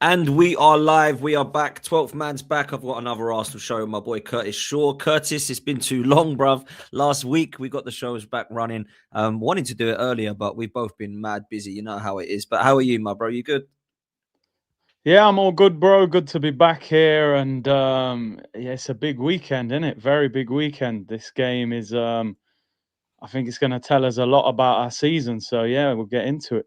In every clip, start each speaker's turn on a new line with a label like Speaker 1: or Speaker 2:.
Speaker 1: And we are live. We are back. 12th man's back. I've got another Arsenal show with my boy Curtis Shaw. Curtis, it's been too long, bruv. Last week, we got the shows back running. Wanting to do it earlier, but we've both been mad busy. You know how it is. But how are you, my bro? You good?
Speaker 2: Yeah, I'm all good, bro. Good to be back here. And yeah, it's a big weekend, isn't it? Very big weekend. This game is, I think it's going to tell us a lot about our season. So, yeah, we'll get into it.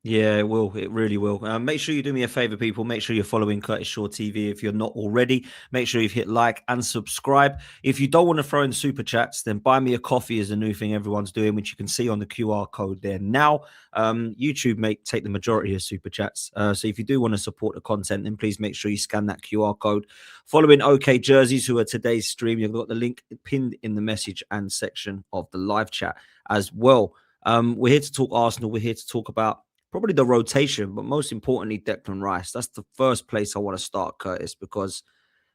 Speaker 1: Yeah, it will. It really will. Make sure you do me a favor, people. Make sure you're following Curtis Shaw TV if you're not already. Make sure you've hit like and subscribe. If you don't want to throw in super chats, then buy me a coffee is a new thing everyone's doing, which you can see on the QR code there now. YouTube may take the majority of super chats. So if you do want to support the content, then please make sure you scan that QR code. Following OK Jerseys, who are today's stream, you've got the link pinned in the message and section of the live chat as well. We're here to talk Arsenal. We're here to talk about probably the rotation, but most importantly, Declan Rice. That's the first place I want to start, Curtis, because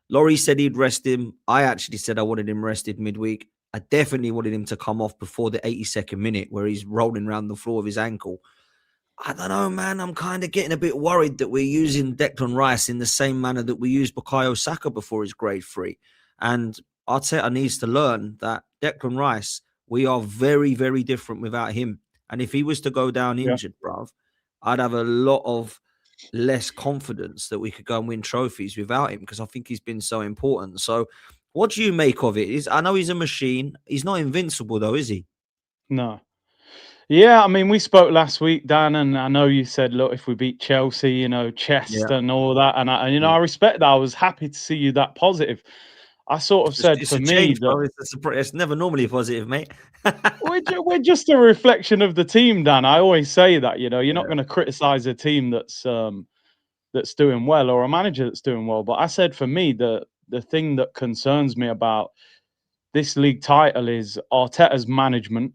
Speaker 1: Laurie said he'd rest him. I actually said I wanted him rested midweek. I definitely wanted him to come off before the 82nd minute where he's rolling around the floor with his ankle. I don't know, man. I'm kind of getting a bit worried that we're using Declan Rice in the same manner that we used Bukayo Saka before his grade 3. And Arteta needs to learn that Declan Rice, we are very, very different without him. And if he was to go down
Speaker 2: Yeah.
Speaker 1: injured, bruv, I'd have a lot of less confidence that we could go and win trophies without him because I think he's been so important. So, what do you make of it? I know he's a machine. He's not invincible, though, is he?
Speaker 2: No. Yeah, I mean, we spoke last week, Dan, and I know you said, look, if we beat Chelsea, chest
Speaker 1: Yeah.
Speaker 2: and all that.
Speaker 1: Yeah.
Speaker 2: I respect that. I was happy to see you that positive. I sort of said
Speaker 1: It's
Speaker 2: for
Speaker 1: a
Speaker 2: me
Speaker 1: change,
Speaker 2: that
Speaker 1: bro. It's never normally positive, mate.
Speaker 2: we're just a reflection of the team, Dan. I always say that, you're not
Speaker 1: Yeah.
Speaker 2: going to criticize a team that's doing well or a manager that's doing well. But I said for me, the thing that concerns me about this league title is Arteta's management,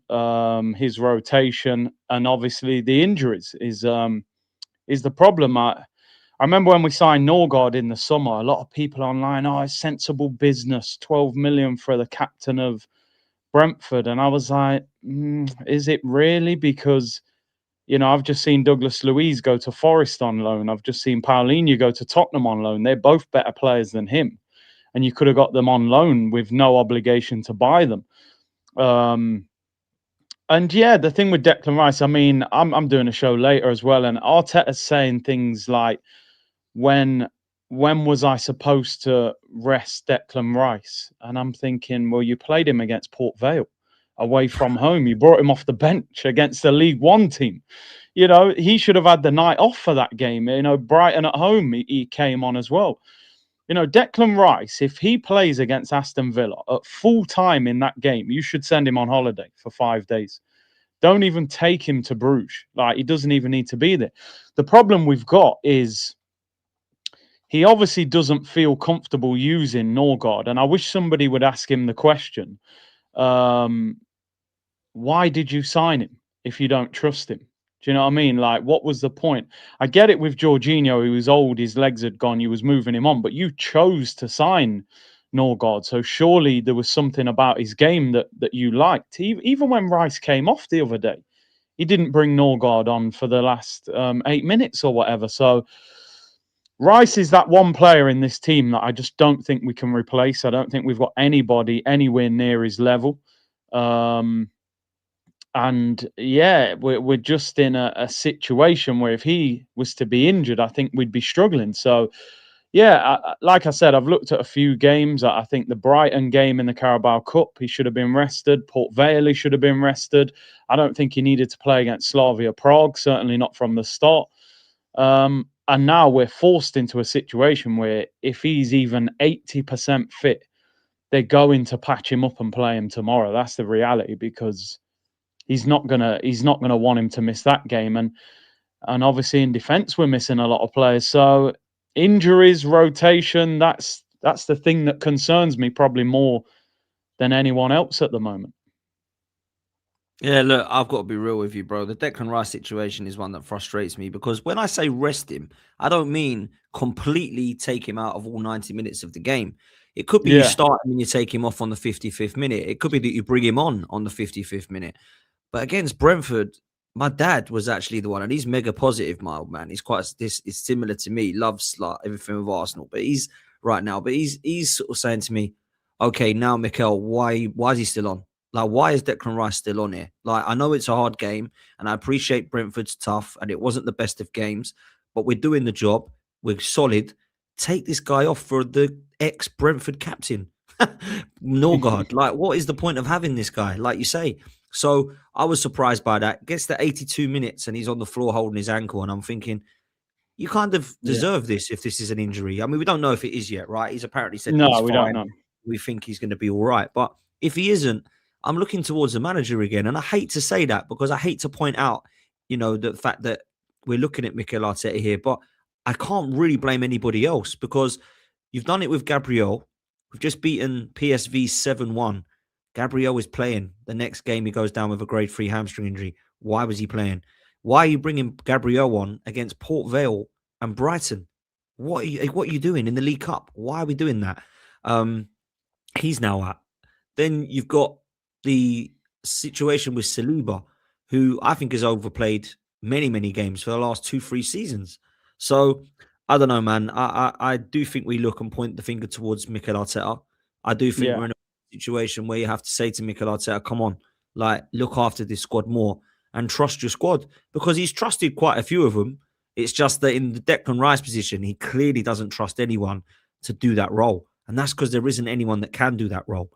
Speaker 2: his rotation, and obviously the injuries is the problem. I remember when we signed Norgard in the summer, a lot of people online, oh, it's sensible business, 12 million for the captain of Brentford. And I was like, is it really? Because I've just seen Douglas Luiz go to Forest on loan. I've just seen Paulinho go to Tottenham on loan. They're both better players than him. And you could have got them on loan with no obligation to buy them. And yeah, the thing with Declan Rice, I mean, I'm doing a show later as well, and Arteta's saying things like, when was I supposed to rest Declan Rice? And I'm thinking, well, you played him against Port Vale away from home. You brought him off the bench against the League One team. He should have had the night off for that game. Brighton at home, he came on as well. Declan Rice, if he plays against Aston Villa at full time in that game, you should send him on holiday for 5 days. Don't even take him to Bruges. Like, he doesn't even need to be there. The problem we've got is he obviously doesn't feel comfortable using Norgard. And I wish somebody would ask him the question, why did you sign him if you don't trust him? Do you know what I mean? Like, what was the point? I get it with Jorginho. He was old, his legs had gone, you was moving him on, but you chose to sign Norgard. So surely there was something about his game that you liked. Even when Rice came off the other day, he didn't bring Norgard on for the last 8 minutes or whatever. So Rice is that one player in this team that I just don't think we can replace. I don't think we've got anybody anywhere near his level. And yeah, we're just in a situation where if he was to be injured, I think we'd be struggling. So yeah, like I said, I've looked at a few games. I think the Brighton game in the Carabao Cup, he should have been rested. Port Vale, he should have been rested. I don't think he needed to play against Slavia Prague, certainly not from the start. And now we're forced into a situation where if he's even 80% fit, they're going to patch him up and play him tomorrow. That's the reality, because he's not gonna want him to miss that game. And obviously in defence we're missing a lot of players. So injuries, rotation, that's the thing that concerns me probably more than anyone else at the moment.
Speaker 1: Yeah, look, I've got to be real with you, bro. The Declan Rice situation is one that frustrates me because when I say rest him, I don't mean completely take him out of all 90 minutes of the game. It could be you
Speaker 2: Yeah.
Speaker 1: start him and you take him off on the 55th minute. It could be that you bring him on the 55th minute. But against Brentford, My dad was actually the one, and he's mega positive, my old man. He's quite this is similar to me, loves like everything with Arsenal, but he's right now, but he's sort of saying to me, okay, now Mikel, why is he still on? Like, why is Declan Rice still on here? Like, I know it's a hard game, and I appreciate Brentford's tough, and it wasn't the best of games, but we're doing the job. We're solid. Take this guy off for the ex Brentford captain, Norgard. Like, what is the point of having this guy? Like you say. So I was surprised by that. Gets to 82 minutes and he's on the floor holding his ankle. And I'm thinking, you kind of
Speaker 2: Yeah.
Speaker 1: deserve this if this is an injury. I mean, we don't know if it is yet, right? He's apparently said that he's
Speaker 2: No, we don't
Speaker 1: fine.
Speaker 2: know.
Speaker 1: We think he's going to be all right. But if he isn't, I'm looking towards the manager again. And I hate to say that because I hate to point out, the fact that we're looking at Mikel Arteta here. But I can't really blame anybody else because you've done it with Gabriel. We've just beaten PSV 7-1. Gabriel is playing. The next game, he goes down with a grade 3 hamstring injury. Why was he playing? Why are you bringing Gabriel on against Port Vale and Brighton? What are you doing in the League Cup? Why are we doing that? He's now out. Then you've got the situation with Saliba, who I think has overplayed many, many games for the last 2-3 seasons. So I don't know, man. I do think we look and point the finger towards Mikel Arteta. I do think
Speaker 2: Yeah.
Speaker 1: we're in a situation where you have to say to Mikel Arteta, come on, like look after this squad more and trust your squad because he's trusted quite a few of them. It's just that in the Declan Rice position, he clearly doesn't trust anyone to do that role. And that's because there isn't anyone that can do that role,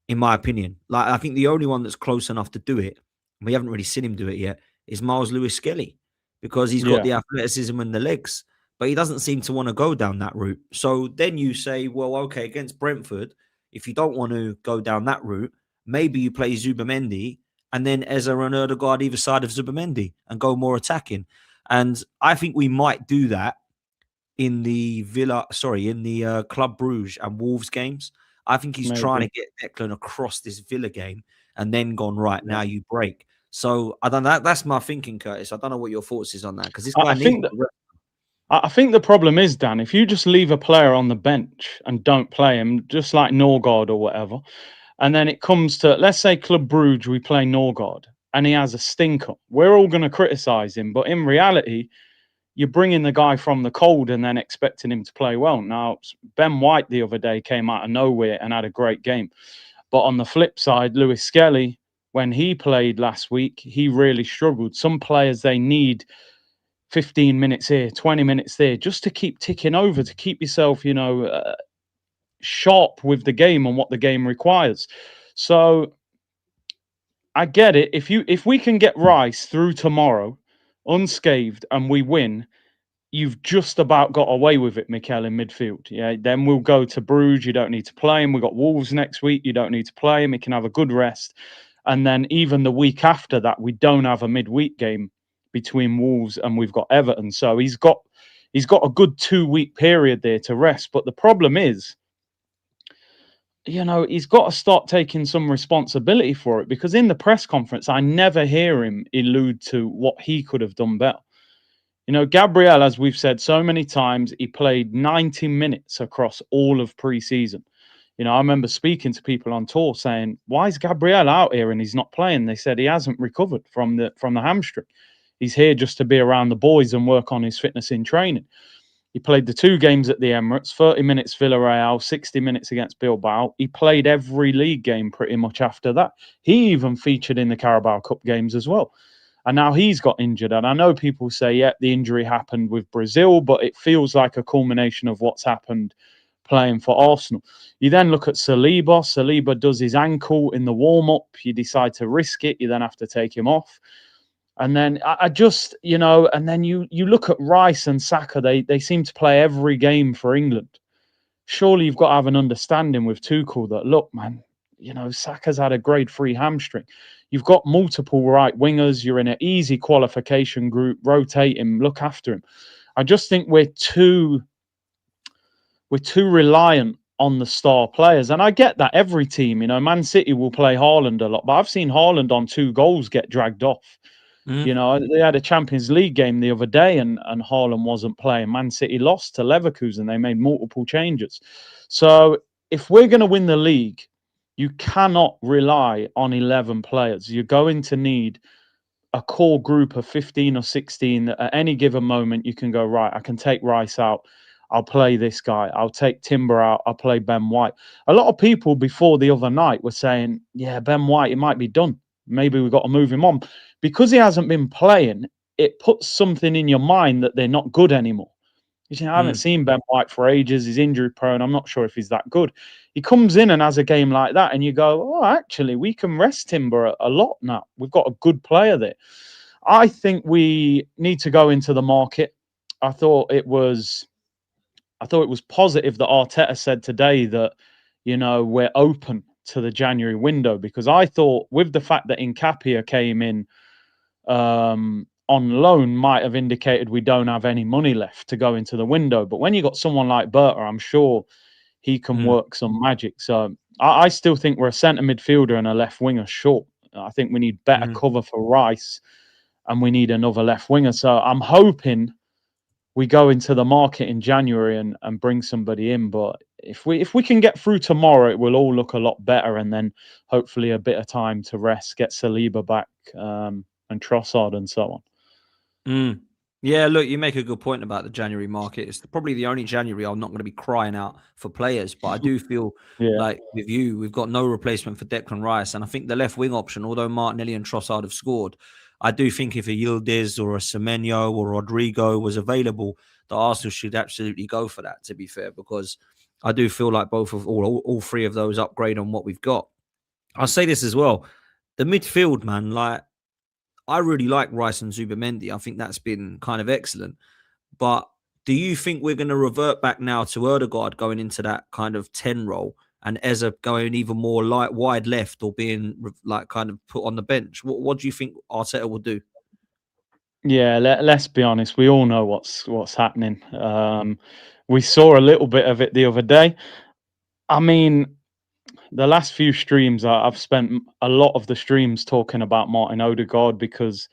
Speaker 1: in my opinion. Like, I think the only one that's close enough to do it, and we haven't really seen him do it yet, is Miles Lewis-Skelly because he's got
Speaker 2: Yeah.
Speaker 1: the athleticism and the legs, but he doesn't seem to want to go down that route. So then you say, well, okay, against Brentford, if you don't want to go down that route, maybe you play Zubamendi and then Eza and Odegaard either side of Zubamendi and go more attacking. And I think we might do that in the Club Bruges and Wolves games. I think he's trying to
Speaker 2: Maybe.
Speaker 1: get Declan across this Villa game and then gone, right,
Speaker 2: Yeah.
Speaker 1: now you break. So I don't know. That's my thinking, Curtis. I don't know what your thoughts is on that because this
Speaker 2: I
Speaker 1: guy
Speaker 2: I
Speaker 1: needs
Speaker 2: think that
Speaker 1: to rest.
Speaker 2: I think the problem is, Dan, if you just leave a player on the bench and don't play him, just like Norgard or whatever, and then it comes to, let's say, Club Brugge, we play Norgard, and he has a stinker. We're all going to criticise him, but in reality, you're bringing the guy from the cold and then expecting him to play well. Now, Ben White the other day came out of nowhere and had a great game. But on the flip side, Lewis-Skelly, when he played last week, he really struggled. Some players, they need 15 minutes here, 20 minutes there, just to keep ticking over, to keep yourself, sharp with the game and what the game requires. So I get it. If we can get Rice through tomorrow unscathed and we win, you've just about got away with it, Mikel, in midfield. Yeah, then we'll go to Bruges. You don't need to play him. We've got Wolves next week. You don't need to play him. He can have a good rest. And then even the week after that, we don't have a midweek game between Wolves and we've got Everton. So he's got a good 2-week period there to rest. But the problem is, he's got to start taking some responsibility for it because in the press conference, I never hear him allude to what he could have done better. Gabriel, as we've said so many times, he played 90 minutes across all of pre-season. I remember speaking to people on tour saying, why is Gabriel out here and he's not playing? They said he hasn't recovered from the hamstring. He's here just to be around the boys and work on his fitness in training. He played the 2 games at the Emirates, 30 minutes Villarreal, 60 minutes against Bilbao. He played every league game pretty much after that. He even featured in the Carabao Cup games as well. And now he's got injured. And I know people say, yeah, the injury happened with Brazil, but it feels like a culmination of what's happened playing for Arsenal. You then look at Saliba. Saliba does his ankle in the warm-up. You decide to risk it. You then have to take him off. And then I just, and then you look at Rice and Saka. They seem to play every game for England. Surely you've got to have an understanding with Tuchel that, look, man, Saka's had a grade 3 hamstring. You've got multiple right wingers. You're in an easy qualification group. Rotate him. Look after him. I just think we're too reliant on the star players. And I get that every team, Man City will play Haaland a lot. But I've seen Haaland on 2 goals get dragged off. They had a Champions League game the other day and Haaland wasn't playing. Man City lost to Leverkusen. They made multiple changes. So if we're going to win the league, you cannot rely on 11 players. You're going to need a core group of 15 or 16 that at any given moment you can go, right, I can take Rice out. I'll play this guy. I'll take Timber out. I'll play Ben White. A lot of people before the other night were saying, yeah, Ben White, it might be done. Maybe we've got to move him on. Because he hasn't been playing, it puts something in your mind that they're not good anymore. I haven't seen Ben White for ages. He's injury prone. I'm not sure if he's that good. He comes in and has a game like that, and you go, oh, actually, we can rest Timber a lot now. We've got a good player there. I think we need to go into the market. I thought it was positive that Arteta said today that, we're open to the January window, because I thought with the fact that Nkapia came in on loan might have indicated we don't have any money left to go into the window. But when you got someone like Berta, I'm sure he can work some magic. So I still think we're a centre midfielder and a left winger short. I think we need better cover for Rice, and we need another left winger. So I'm hoping we go into the market in January and bring somebody in. But if we can get through tomorrow, it will all look a lot better, and then hopefully a bit of time to rest, get Saliba back, and Trossard and so on.
Speaker 1: Yeah, look, you make a good point about the January market. It's probably the only January I'm not going to be crying out for players, but I do feel like with you, we've got no replacement for Declan Rice. And I think the left wing option, although Martinelli and Trossard have scored, I do think if a Yildiz or a Semenyo or Rodrigo was available, the Arsenal should absolutely go for that, to be fair, because I do feel like all three of those upgrade on what we've got. I'll say this as well. The midfield, man, like, I really like Rice and Zubimendi. I think that's been kind of excellent. But do you think we're going to revert back now to Odegaard going into that kind of 10 role and Eze going even more wide left or being like kind of put on the bench? What do you think Arteta will do?
Speaker 2: Yeah, let's be honest. We all know what's happening. We saw a little bit of it the other day. I mean, the last few streams, I've spent a lot of the streams talking about Martin Odegaard, because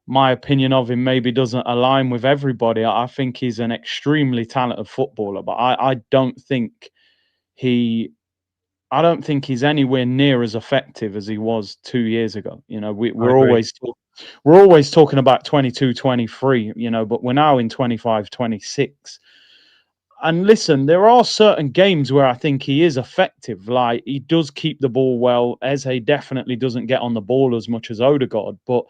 Speaker 2: my opinion of him maybe doesn't align with everybody. I think he's an extremely talented footballer, but I don't think he's anywhere near as effective as he was 2 years ago. We're always talking about 22, 23, but we're now in 25, 26. And listen, there are certain games where I think he is effective. Like, he does keep the ball well. Eze definitely doesn't get on the ball as much as Odegaard. But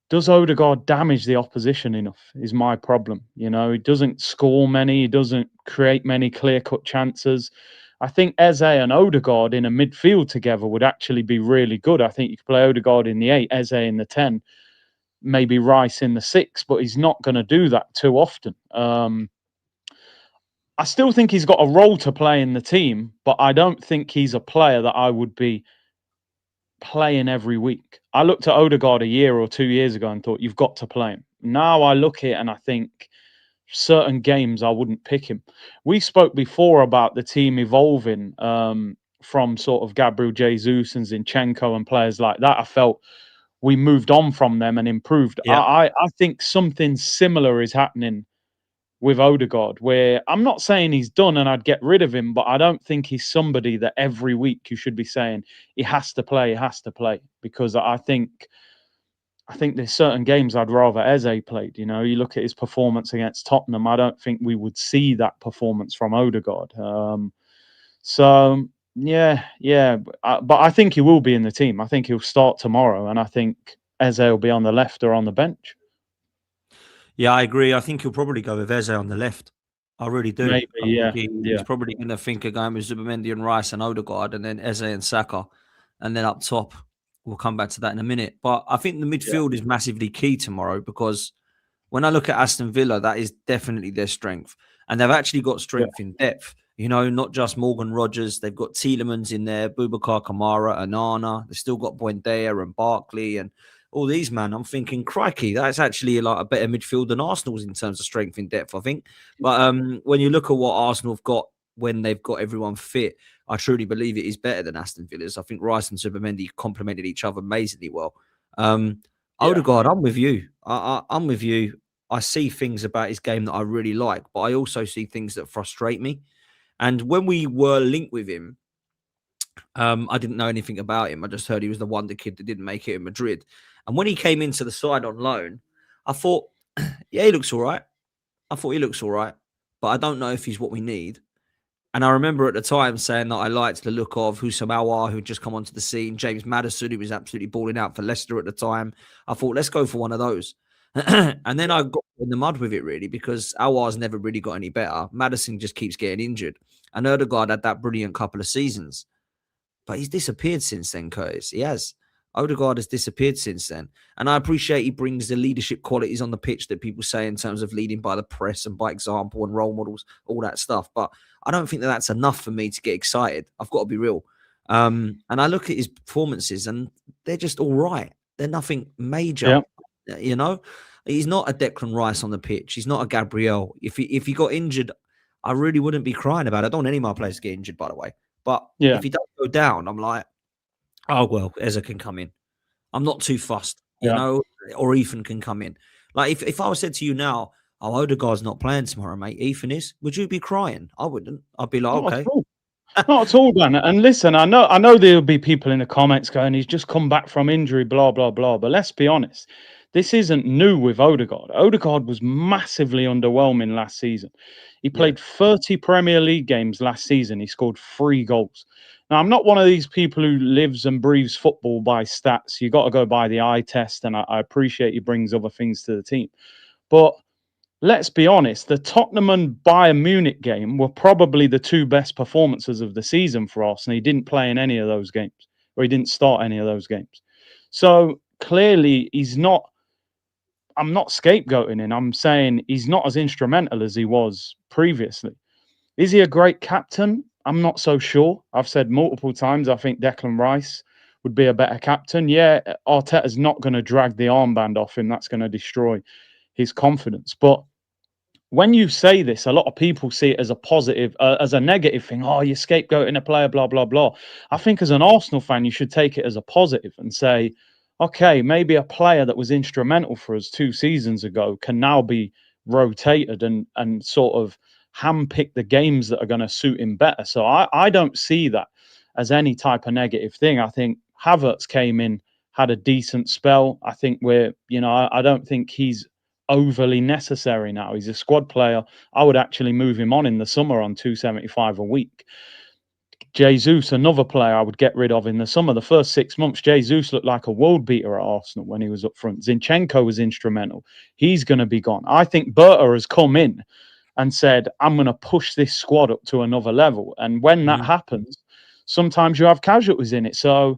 Speaker 2: does Odegaard damage the opposition enough is my problem. He doesn't score many. He doesn't create many clear-cut chances. I think Eze and Odegaard in a midfield together would actually be really good. I think you could play Odegaard in the 8, Eze in the 10, maybe Rice in the 6, but he's not going to do that too often. I still think he's got a role to play in the team, but I don't think he's a player that I would be playing every week. I looked at Odegaard a year or 2 years ago and thought, you've got to play him. Now I look at it and I think certain games I wouldn't pick him. We spoke before about the team evolving from sort of Gabriel Jesus and Zinchenko and players like that. I felt we moved on from them and improved.
Speaker 1: Yeah.
Speaker 2: I think something similar is happening with Odegaard, where I'm not saying he's done and I'd get rid of him, but I don't think he's somebody that every week you should be saying he has to play, because I think there's certain games I'd rather Eze played. You look at his performance against Tottenham, I don't think we would see that performance from Odegaard. So but I think he will be in the team. I think he'll start tomorrow, and I think Eze will be on the left or on the bench.
Speaker 1: Yeah, I agree. I think he'll probably go with Eze on the left. I really do.
Speaker 2: Maybe,
Speaker 1: He's probably going to think of going with Zubimendi and Rice and Odegaard, and then Eze and Saka, and then up top. We'll come back to that in a minute. But I think the midfield is massively key tomorrow, because when I look at Aston Villa, that is definitely their strength. And they've actually got strength in depth. Not just Morgan Rogers. They've got Tielemans in there, Boubacar Kamara, Anana. They've still got Buendia and Barkley and all these, man. I'm thinking, crikey, that's actually like a better midfield than Arsenal's in terms of strength in depth, I think. But when you look at what Arsenal have got when they've got everyone fit, I truly believe it is better than Aston Villa's. I think Rice and Zubimendi complemented each other amazingly well. Odegaard, I'm with you. I'm with you. I see things about his game that I really like, but I also see things that frustrate me. And when we were linked with him, I didn't know anything about him. I just heard he was the wonder kid that didn't make it in Madrid. And when he came into the side on loan, I thought, yeah, he looks all right. But I don't know if he's what we need. And I remember at the time saying that I liked the look of Houssam Aouar, who had just come onto the scene, James Maddison, who was absolutely balling out for Leicester at the time. I thought, let's go for one of those. And then I got in the mud with it, really, because Aouar's never really got any better. Maddison just keeps getting injured. And Odegaard had that brilliant couple of seasons. But he's disappeared since then, Curtis. He has. Odegaard has disappeared since then. And I appreciate he brings the leadership qualities on the pitch that people say in terms of leading by the press and by example and role models, all that stuff. But I don't think that that's enough for me to get excited. I've got to be real. And I look at his performances and they're just all right. They're nothing major. Yeah. You know, he's not a Declan Rice on the pitch. He's not a Gabriel. If he got injured, I really wouldn't be crying about it. I don't want any of my players to get injured, by the way. But if he does go down, I'm like, oh, well, Eza can come in. I'm not too fussed, you know, or Ethan can come in. Like, if I was said to you now, oh, Odegaard's not playing tomorrow, mate, Ethan is, would you be crying? I wouldn't. I'd be like, okay.
Speaker 2: Not at all, Dan. And listen, I know there'll be people in the comments going, he's just come back from injury, blah, blah, blah. But let's be honest, this isn't new with Odegaard. Odegaard was massively underwhelming last season. He played 30 Premier League games last season. He scored 3 goals. Now, I'm not one of these people who lives and breathes football by stats. You got to go by the eye test, and I appreciate he brings other things to the team. But let's be honest, the Tottenham and Bayern Munich game were probably the 2 best performances of the season for Arsenal. He didn't play in any of those games, or he didn't start any of those games. So clearly, he's not. I'm not scapegoating him. I'm saying he's not as instrumental as he was previously. Is he a great captain? I'm not so sure. I've said multiple times I think Declan Rice would be a better captain. Yeah, Arteta's not going to drag the armband off him. That's going to destroy his confidence. But when you say this, a lot of people see it as a positive, as a negative thing. Oh, you're scapegoating a player, blah, blah, blah. I think as an Arsenal fan, you should take it as a positive and say, okay, maybe a player that was instrumental for us 2 seasons ago can now be rotated and sort of handpick the games that are going to suit him better. So I don't see that as any type of negative thing. I think Havertz came in, had a decent spell. I think I don't think he's overly necessary now. He's a squad player. I would actually move him on in the summer on 275 a week. Jesus, another player I would get rid of in the summer. The first 6 months, Jesus looked like a world beater at Arsenal when he was up front. Zinchenko was instrumental. He's going to be gone. I think Berta has come in and said, I'm going to push this squad up to another level. And when that happens, sometimes you have casualties in it. So,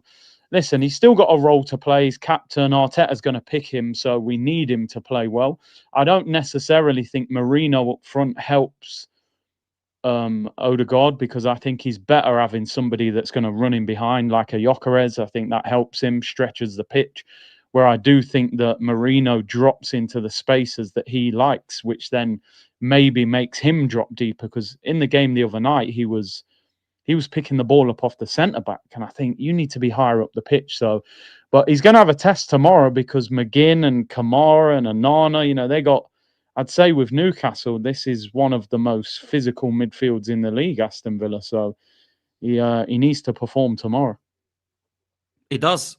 Speaker 2: listen, he's still got a role to play. He's captain. Arteta's going to pick him, so we need him to play well. I don't necessarily think Merino up front helps Odegaard, because I think he's better having somebody that's going to run him behind like a Gyökeres. I think that helps him, stretches the pitch, where I do think that Merino drops into the spaces that he likes, which then maybe makes him drop deeper, because in the game the other night he was picking the ball up off the centre back, and I think you need to be higher up the pitch. So, but he's going to have a test tomorrow, because McGinn and Kamara and Onana, they got, I'd say with Newcastle, this is one of the most physical midfields in the league, Aston Villa. So he needs to perform tomorrow.
Speaker 1: He does.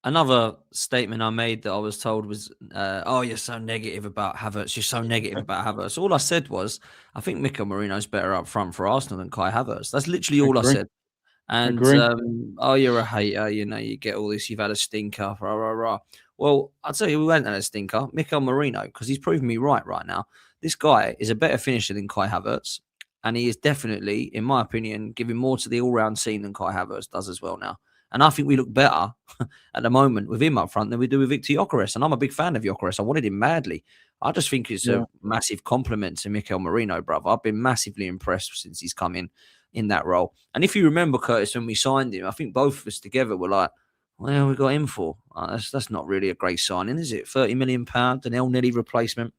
Speaker 1: Another statement I made that I was told was, oh, you're so negative about Havertz. You're so negative about Havertz. All I said was, I think Mikel Merino's better up front for Arsenal than Kai Havertz. That's literally all I said. And, oh, you're a hater. You get all this. You've had a stinker. Rah, rah, rah. Well, I'll tell you, we went at a stinker. Mikel Merino, because he's proven me right now. This guy is a better finisher than Kai Havertz. And he is definitely, in my opinion, giving more to the all-round scene than Kai Havertz does as well now. And I think we look better at the moment with him up front than we do with Victor Gyökeres. And I'm a big fan of Gyökeres. I wanted him madly. I just think it's a massive compliment to Mikel Merino, brother. I've been massively impressed since he's come in that role. And if you remember, Curtis, when we signed him, I think both of us together were like, well, we got him for. That's not really a great signing, is it? £30 million, an El Neri replacement.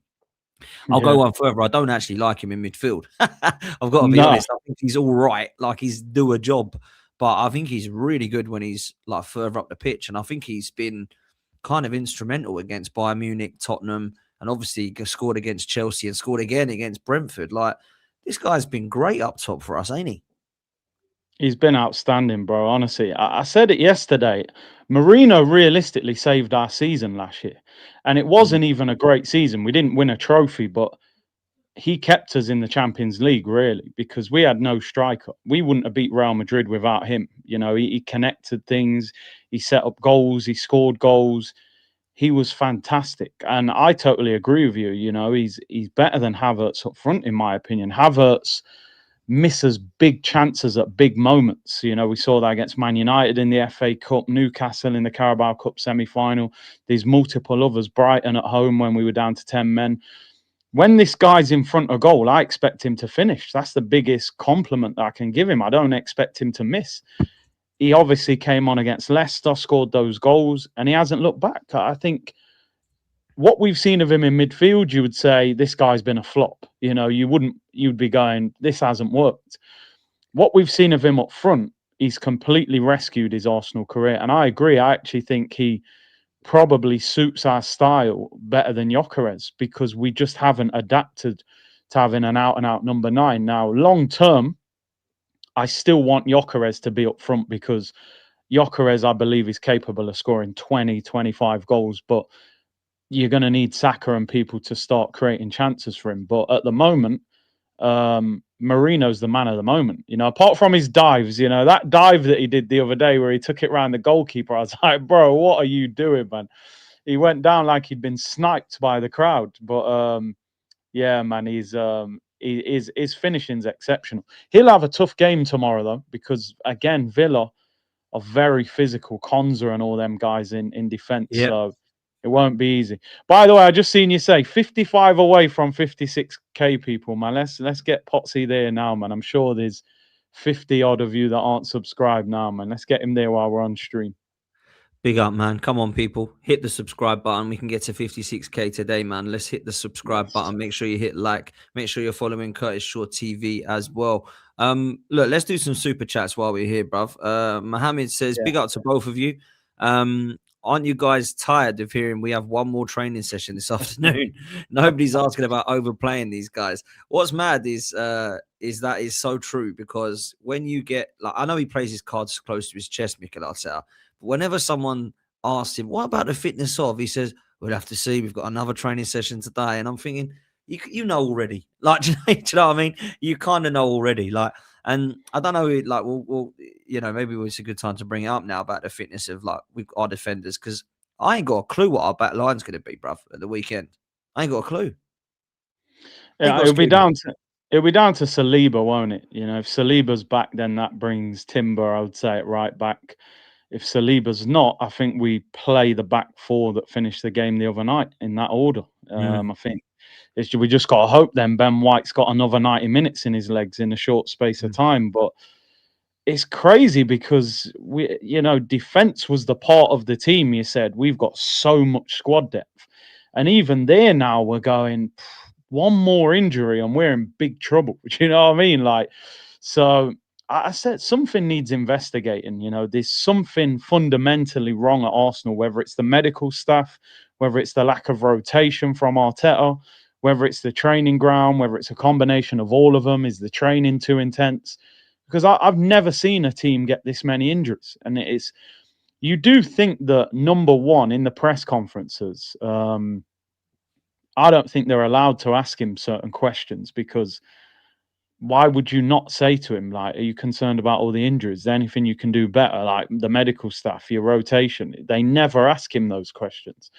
Speaker 1: I'll go one further. I don't actually like him in midfield. I've got to be honest. I think he's all right. Like, he's do a job. But I think he's really good when he's like further up the pitch. And I think he's been kind of instrumental against Bayern Munich, Tottenham, and obviously scored against Chelsea and scored again against Brentford. Like, this guy's been great up top for us, ain't he?
Speaker 2: He's been outstanding, bro. Honestly, I said it yesterday. Merino realistically saved our season last year, and it
Speaker 1: Mm.
Speaker 2: wasn't even a great season. We didn't win a trophy, but he kept us in the Champions League, really, because we had no striker. We wouldn't have beat Real Madrid without him. You know, he connected things, he set up goals, he scored goals. He was fantastic, and I totally agree with you. You know, he's better than Havertz up front, in my opinion. Havertz misses big chances at big moments. You know, we saw that against Man United in the FA Cup, Newcastle in the Carabao Cup semi-final. There's multiple others, Brighton at home when we were down to 10 men. When this guy's in front of goal, I expect him to finish. That's the biggest compliment that I can give him. I don't expect him to miss. He obviously came on against Leicester, scored those goals, and he hasn't looked back. I think what we've seen of him in midfield, you would say this guy's been a flop. You know, you'd be going, this hasn't worked. What we've seen of him up front, he's completely rescued his Arsenal career. And I agree. I actually think he probably suits our style better than Gyökeres because we just haven't adapted to having an out and out number 9. Now, long term, I still want Gyökeres to be up front because Gyökeres, I believe, is capable of scoring 20, 25 goals. But you're going to need Saka and people to start creating chances for him. But at the moment, Marino's the man of the moment. You know, apart from his dives, you know, that dive that he did the other day where he took it around the goalkeeper, I was like, bro, what are you doing, man? He went down like he'd been sniped by the crowd. But yeah, man, his finishing's exceptional. He'll have a tough game tomorrow though, because again, Villa are very physical. Konza and all them guys in defence.
Speaker 1: Yeah.
Speaker 2: So it won't be easy. By the way, I just seen you say 55 away from 56k people, man. Let's get Potsy there now, man. I'm sure there's 50 odd of you that aren't subscribed now, man. Let's get him there while we're on stream.
Speaker 1: Big up, man. Come on, people. Hit the subscribe button. We can get to 56k today, man. Let's hit the subscribe
Speaker 2: Yes.
Speaker 1: button. Make sure you hit like. Make sure you're following Curtis Shaw TV as well. Look, let's do some super chats while we're here, bruv. Mohammed says,
Speaker 2: Yeah.
Speaker 1: big up to both of you. Aren't you guys tired of hearing we have one more training session this afternoon? Nobody's asking about overplaying these guys. What's mad is that is so true because when you get like I know he plays his cards close to his chest, Mikel Arteta. Whenever someone asks him, what about the fitness of? He says, we'll have to see. We've got another training session today. And I'm thinking, you know already. Like, do you know what I mean? You kind of know already. Like, and I don't know, like, we'll you know, maybe it's a good time to bring it up now about the fitness of, like, our defenders. Because I ain't got a clue what our back line's going to be, bruv, at the weekend. I ain't got a clue.
Speaker 2: Yeah, it'll be down to Saliba, won't it? You know, if Saliba's back, then that brings Timber, I would say, at right back. If Saliba's not, I think we play the back four that finished the game the other night in that order. I think we just got to hope then Ben White's got another 90 minutes in his legs in a short space of time. But it's crazy because defense was the part of the team. You said we've got so much squad depth, and even there now we're going one more injury and we're in big trouble. You know what I mean? Like, so I said something needs investigating. You know, there's something fundamentally wrong at Arsenal, whether it's the medical staff, whether it's the lack of rotation from Arteta, whether it's the training ground, whether it's a combination of all of them. Is the training too intense? Because I've never seen a team get this many injuries. And it is, you do think that number one in the press conferences, I don't think they're allowed to ask him certain questions because why would you not say to him, like, are you concerned about all the injuries? Is there anything you can do better? Like the medical staff, your rotation. They never ask him those questions.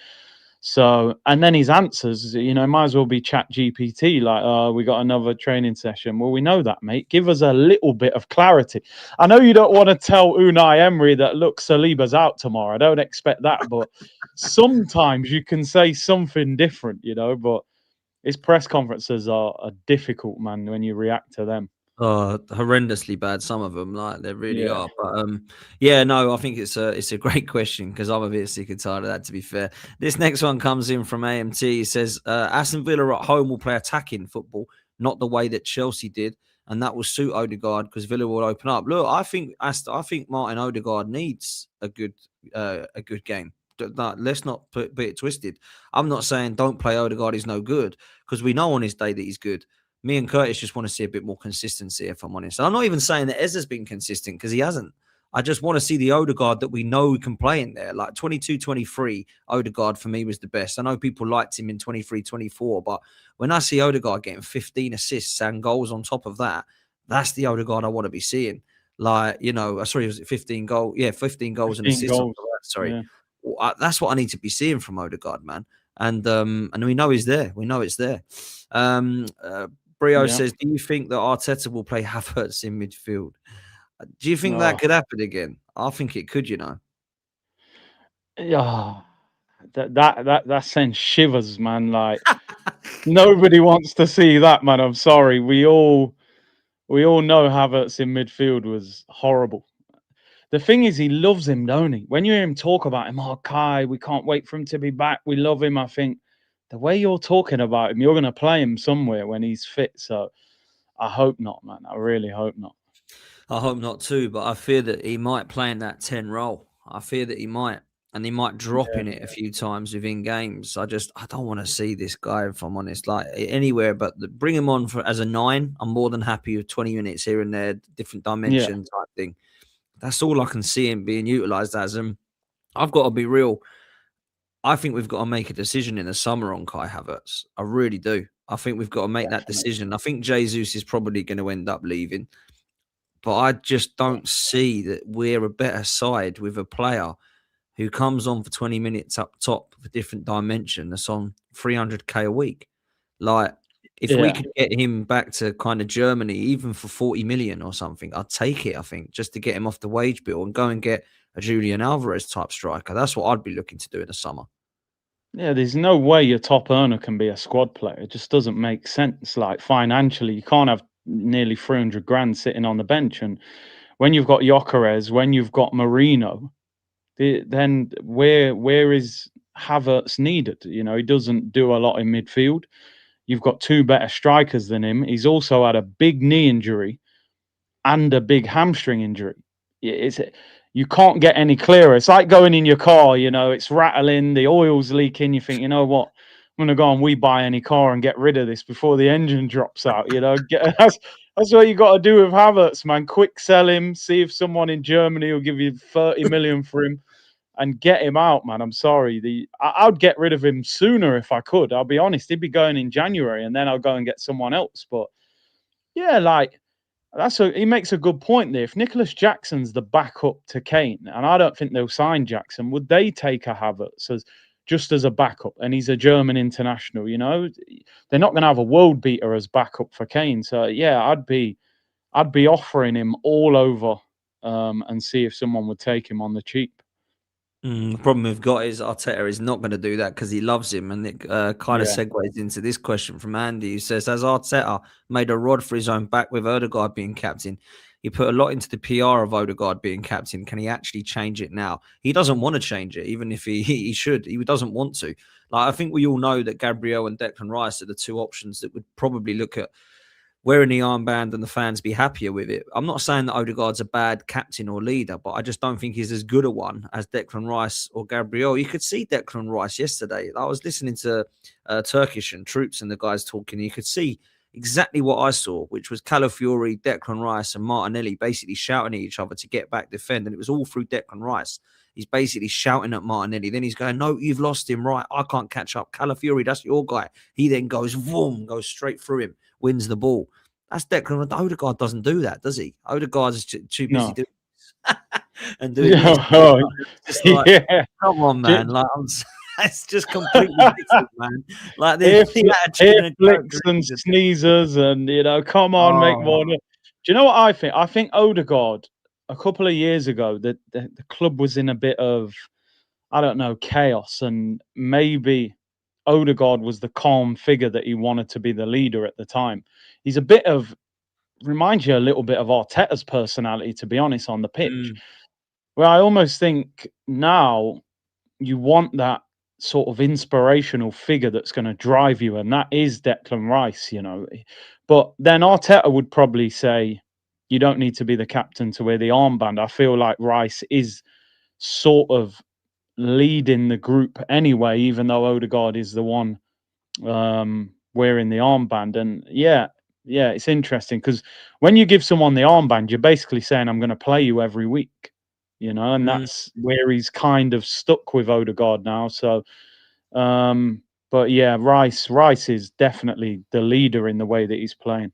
Speaker 2: So, and then his answers, you know, might as well be chat GPT, like, oh, we got another training session. Well, we know that, mate. Give us a little bit of clarity. I know you don't want to tell Unai Emery that, look, Saliba's out tomorrow. I don't expect that, but sometimes you can say something different, you know, but his press conferences are difficult, man, when you react to them.
Speaker 1: Oh, horrendously bad. Some of them, like they really
Speaker 2: Yeah.
Speaker 1: are. But yeah, no, I think it's a great question because I'm a bit sick and tired of that. To be fair, this next one comes in from AMT. He says Aston Villa at home will play attacking football, not the way that Chelsea did, and that will suit Odegaard because Villa will open up. Look, I think Martin Odegaard needs a good game. Let's not put it twisted. I'm not saying don't play Odegaard. He's no good because we know on his day that he's good. Me and Curtis just want to see a bit more consistency, if I'm honest. And I'm not even saying that Ez has been consistent because he hasn't. I just want to see the Odegaard that we know can play in there. Like 22, 23, Odegaard for me was the best. I know people liked him in 23, 24, but when I see Odegaard getting 15 assists and goals on top of that, that's the Odegaard I want to be seeing. Like, sorry, was it 15 goals? Yeah, 15 goals and
Speaker 2: 15
Speaker 1: assists.
Speaker 2: goals.
Speaker 1: Sorry.
Speaker 2: Yeah.
Speaker 1: That's what I need to be seeing from Odegaard, man. And we know he's there. We know it's there. Brio says, do you think that Arteta will play Havertz in midfield? Do you think that could happen again? I think it could,
Speaker 2: Yeah, that sends shivers, man. Like nobody wants to see that, man. I'm sorry. We all know Havertz in midfield was horrible. The thing is, he loves him, don't he? When you hear him talk about him, oh, Kai, we can't wait for him to be back. We love him. I think the way you're talking about him, you're going to play him somewhere when he's fit. So I hope not, man. I really hope not.
Speaker 1: I hope not too, but I fear that he might play in that 10 role. I fear that he might, and he might drop in it a few times within games. I don't want to see this guy, if I'm honest, like anywhere, but bring him on as a 9. I'm more than happy with 20 minutes here and there, different dimension type thing. That's all I can see him being utilised as. And I've got to be real. I think we've got to make a decision in the summer on Kai Havertz. I really do. I think we've got to make that decision. I think Jesus is probably going to end up leaving. But I just don't see that we're a better side with a player who comes on for 20 minutes up top of a different dimension that's on 300k a week. Like, if we could get him back to kind of Germany, even for 40 million or something, I'd take it, I think, just to get him off the wage bill and go and get a Julian Alvarez type striker. That's what I'd be looking to do in the summer.
Speaker 2: Yeah, there's no way your top earner can be a squad player. It just doesn't make sense. Like financially, you can't have nearly 300 grand sitting on the bench. And when you've got Gyökeres, when you've got Merino, then where is Havertz needed? He doesn't do a lot in midfield. You've got 2 better strikers than him. He's also had a big knee injury and a big hamstring injury. You can't get any clearer. It's like going in your car, it's rattling, the oil's leaking. You think, you know what? I'm going to go and we buy any car and get rid of this before the engine drops out. That's what you got to do with Havertz, man. Quick sell him, see if someone in Germany will give you 30 million for him and get him out, man. I'm sorry. I'd get rid of him sooner if I could. I'll be honest. He'd be going in January and then I'll go and get someone else. But yeah, like, he makes a good point there. If Nicholas Jackson's the backup to Kane, and I don't think they'll sign Jackson, would they take a Havertz just as a backup? And he's a German international, They're not going to have a world beater as backup for Kane. So yeah, I'd be offering him all over and see if someone would take him on the cheap.
Speaker 1: The problem we've got is Arteta is not going to do that because he loves him. And it kind of segues into this question from Andy, who says, has Arteta made a rod for his own back with Odegaard being captain? He put a lot into the PR of Odegaard being captain. Can he actually change it now? He doesn't want to change it, even if he should. He doesn't want to. Like, I think we all know that Gabriel and Declan Rice are the 2 options that would probably look at wearing the armband and the fans be happier with it. I'm not saying that Odegaard's a bad captain or leader, but I just don't think he's as good a one as Declan Rice or Gabriel. You could see Declan Rice yesterday. I was listening to Turkish and Troops and the guys talking. You could see exactly what I saw, which was Calafiori, Declan Rice and Martinelli basically shouting at each other to get back, defend. And it was all through Declan Rice. He's basically shouting at Martinelli. Then he's going, no, you've lost him. Right, I can't catch up. Calafiori, that's your guy. He then goes, boom, goes straight through him, wins the ball. That's Declan. Odegaard doesn't do that, does he? Odegaard is too busy doing this. And doing this. Like, come on, man. Like, it's just completely different, man. Like,
Speaker 2: the flicks and sneezers and, come on, make more. Do you know what I think? I think Odegaard, a couple of years ago, the club was in a bit of, I don't know, chaos. And maybe Odegaard was the calm figure that he wanted to be the leader at the time. He's reminds you a little bit of Arteta's personality, to be honest, on the pitch. Well, I almost think now you want that sort of inspirational figure that's going to drive you, and that is Declan Rice, But then Arteta would probably say, you don't need to be the captain to wear the armband. I feel like Rice is sort of leading the group anyway, even though Odegaard is the one wearing the armband. And yeah, Yeah, it's interesting because when you give someone the armband, you're basically saying, I'm going to play you every week, and
Speaker 1: Mm.
Speaker 2: that's where he's kind of stuck with Odegaard now. So, but yeah, Rice is definitely the leader in the way that he's playing.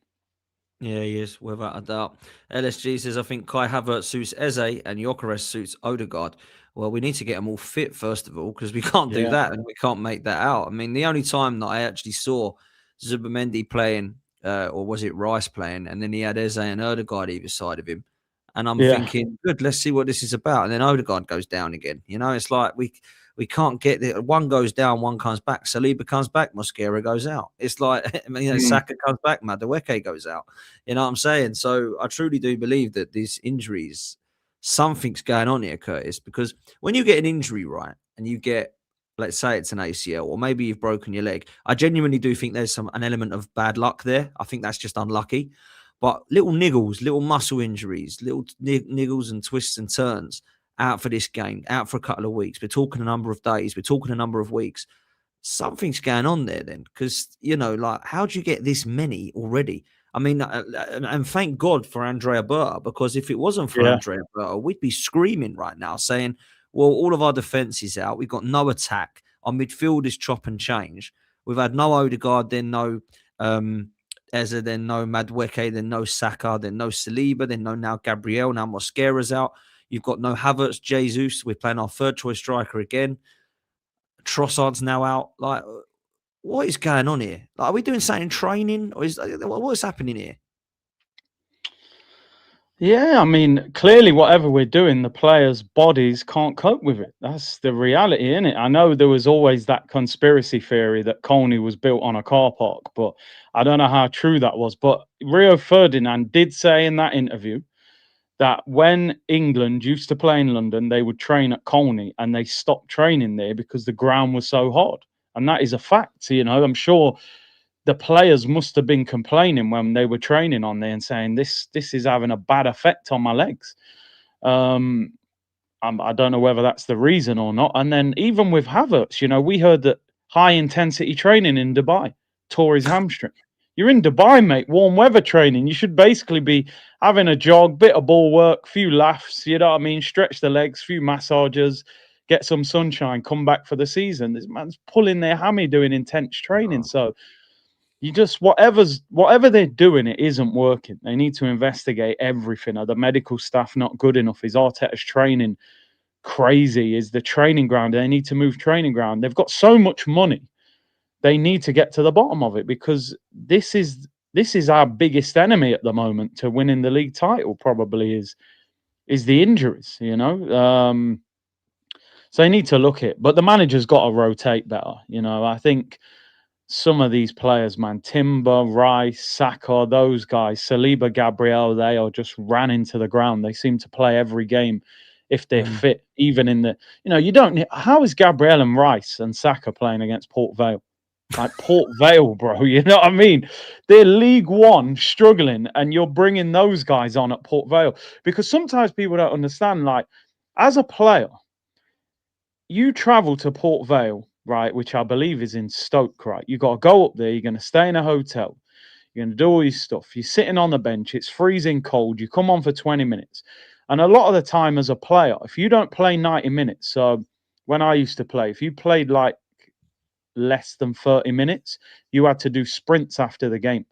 Speaker 1: Yeah, he is, without a doubt. LSG says, I think Kai Havertz suits Eze and Gyökeres suits Odegaard. Well, we need to get them all fit, first of all, because we can't do
Speaker 2: Yeah,
Speaker 1: that and we can't make that out. I mean, the only time that I actually saw Zubimendi playing, or was it Rice playing, and then he had Eze and Odegaard either side of him. And I'm
Speaker 2: yeah,
Speaker 1: thinking, good, let's see what this is about. And then Odegaard goes down again. It's like we can't get it. One goes down, one comes back. Saliba comes back, Mosquera goes out. It's like,
Speaker 2: mm,
Speaker 1: Saka comes back, Madueke goes out. You know what I'm saying? So I truly do believe that these injuries, something's going on here, Curtis, because when you get an injury, right, and you get, let's say it's an ACL, or maybe you've broken your leg, I genuinely do think there's an element of bad luck there. I think that's just unlucky. But little niggles, little muscle injuries, little niggles and twists and turns out for this game, out for a couple of weeks. We're talking a number of days. We're talking a number of weeks. Something's going on there then, because, like, how do you get this many already? I mean, and thank God for Andrea Berta, because if it wasn't for
Speaker 2: yeah.
Speaker 1: Andrea Berta, we'd be screaming right now saying, well, all of our defence is out. We've got no attack. Our midfield is chop and change. We've had no Odegaard, then no Eze, then no Madueke, then no Saka, then no Saliba, then no now Gabriel, now Mosquera's out. You've got no Havertz, Jesus. We're playing our third choice striker again. Trossard's now out. Like, what is going on here? Like, are we doing something in training, or what's happening here?
Speaker 2: Yeah, I mean, clearly, whatever we're doing, the players' bodies can't cope with it. That's the reality, isn't it? I know there was always that conspiracy theory that Colney was built on a car park, but I don't know how true that was. But Rio Ferdinand did say in that interview that when England used to play in London, they would train at Colney and they stopped training there because the ground was so hard. And that is a fact. I'm sure the players must have been complaining when they were training on there and saying this is having a bad effect on my legs. Um, I don't know whether that's the reason or not. And then even with Havertz, we heard that high intensity training in Dubai tore his hamstring. You're in Dubai, mate, warm weather training. You should basically be having a jog, bit of ball work, few laughs, you know what I mean? Stretch the legs, few massages, get some sunshine, come back for the season. This man's pulling their hammy doing intense training. So you just whatever they're doing, it isn't working. They need to investigate everything. Are the medical staff not good enough? Is Arteta's training crazy? Is the training ground? They need to move training ground. They've got so much money. They need to get to the bottom of it, because this is our biggest enemy at the moment to winning the league title. Probably is the injuries. So they need to look at it. But the manager's got to rotate better. I think some of these players, man, Timber, Rice, Saka, those guys, Saliba, Gabriel, they are just ran into the ground. They seem to play every game if they're fit, even in the, you don't, how is Gabriel and Rice and Saka playing against Port Vale? Like Port Vale, bro, you know what I mean? They're League One struggling, and you're bringing those guys on at Port Vale. Because sometimes people don't understand, like, as a player, you travel to Port Vale, right, which I believe is in Stoke, right? You got to go up there. You're going to stay in a hotel. You're going to do all your stuff. You're sitting on the bench. It's freezing cold. You come on for 20 minutes. And a lot of the time as a player, if you don't play 90 minutes, so when I used to play, if you played like less than 30 minutes, you had to do sprints after the game.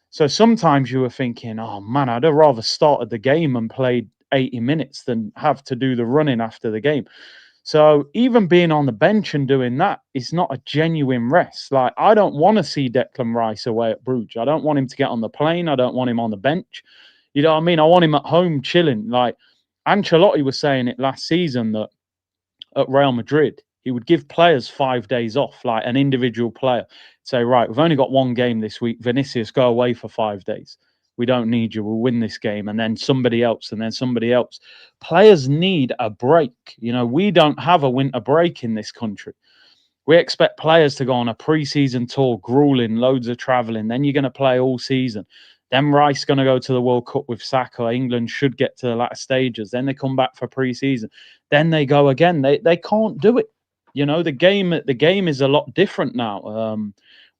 Speaker 2: So sometimes you were thinking, oh man, I'd have rather started the game and played 80 minutes than have to do the running after the game. So even being on the bench and doing that is not a genuine rest. Like, I don't want to see Declan Rice away at Bruges. I don't want him to get on the plane. I don't want him on the bench. You know what I mean? I want him at home chilling. Like, Ancelotti was saying it last season that at Real Madrid, he would give players 5 days off, like an individual player. Say, right, we've only got one game this week. Vinicius, go away for 5 days. We don't need you. We'll win this game. And then somebody else, and then somebody else. Players need a break. We don't have a winter break in this country. We expect players to go on a pre-season tour, grueling, loads of traveling. Then you're going to play all season. Then Rice going to go to the World Cup with Saka. England should get to the latter stages. Then they come back for pre-season. Then they go again. They can't do it. The game is a lot different now.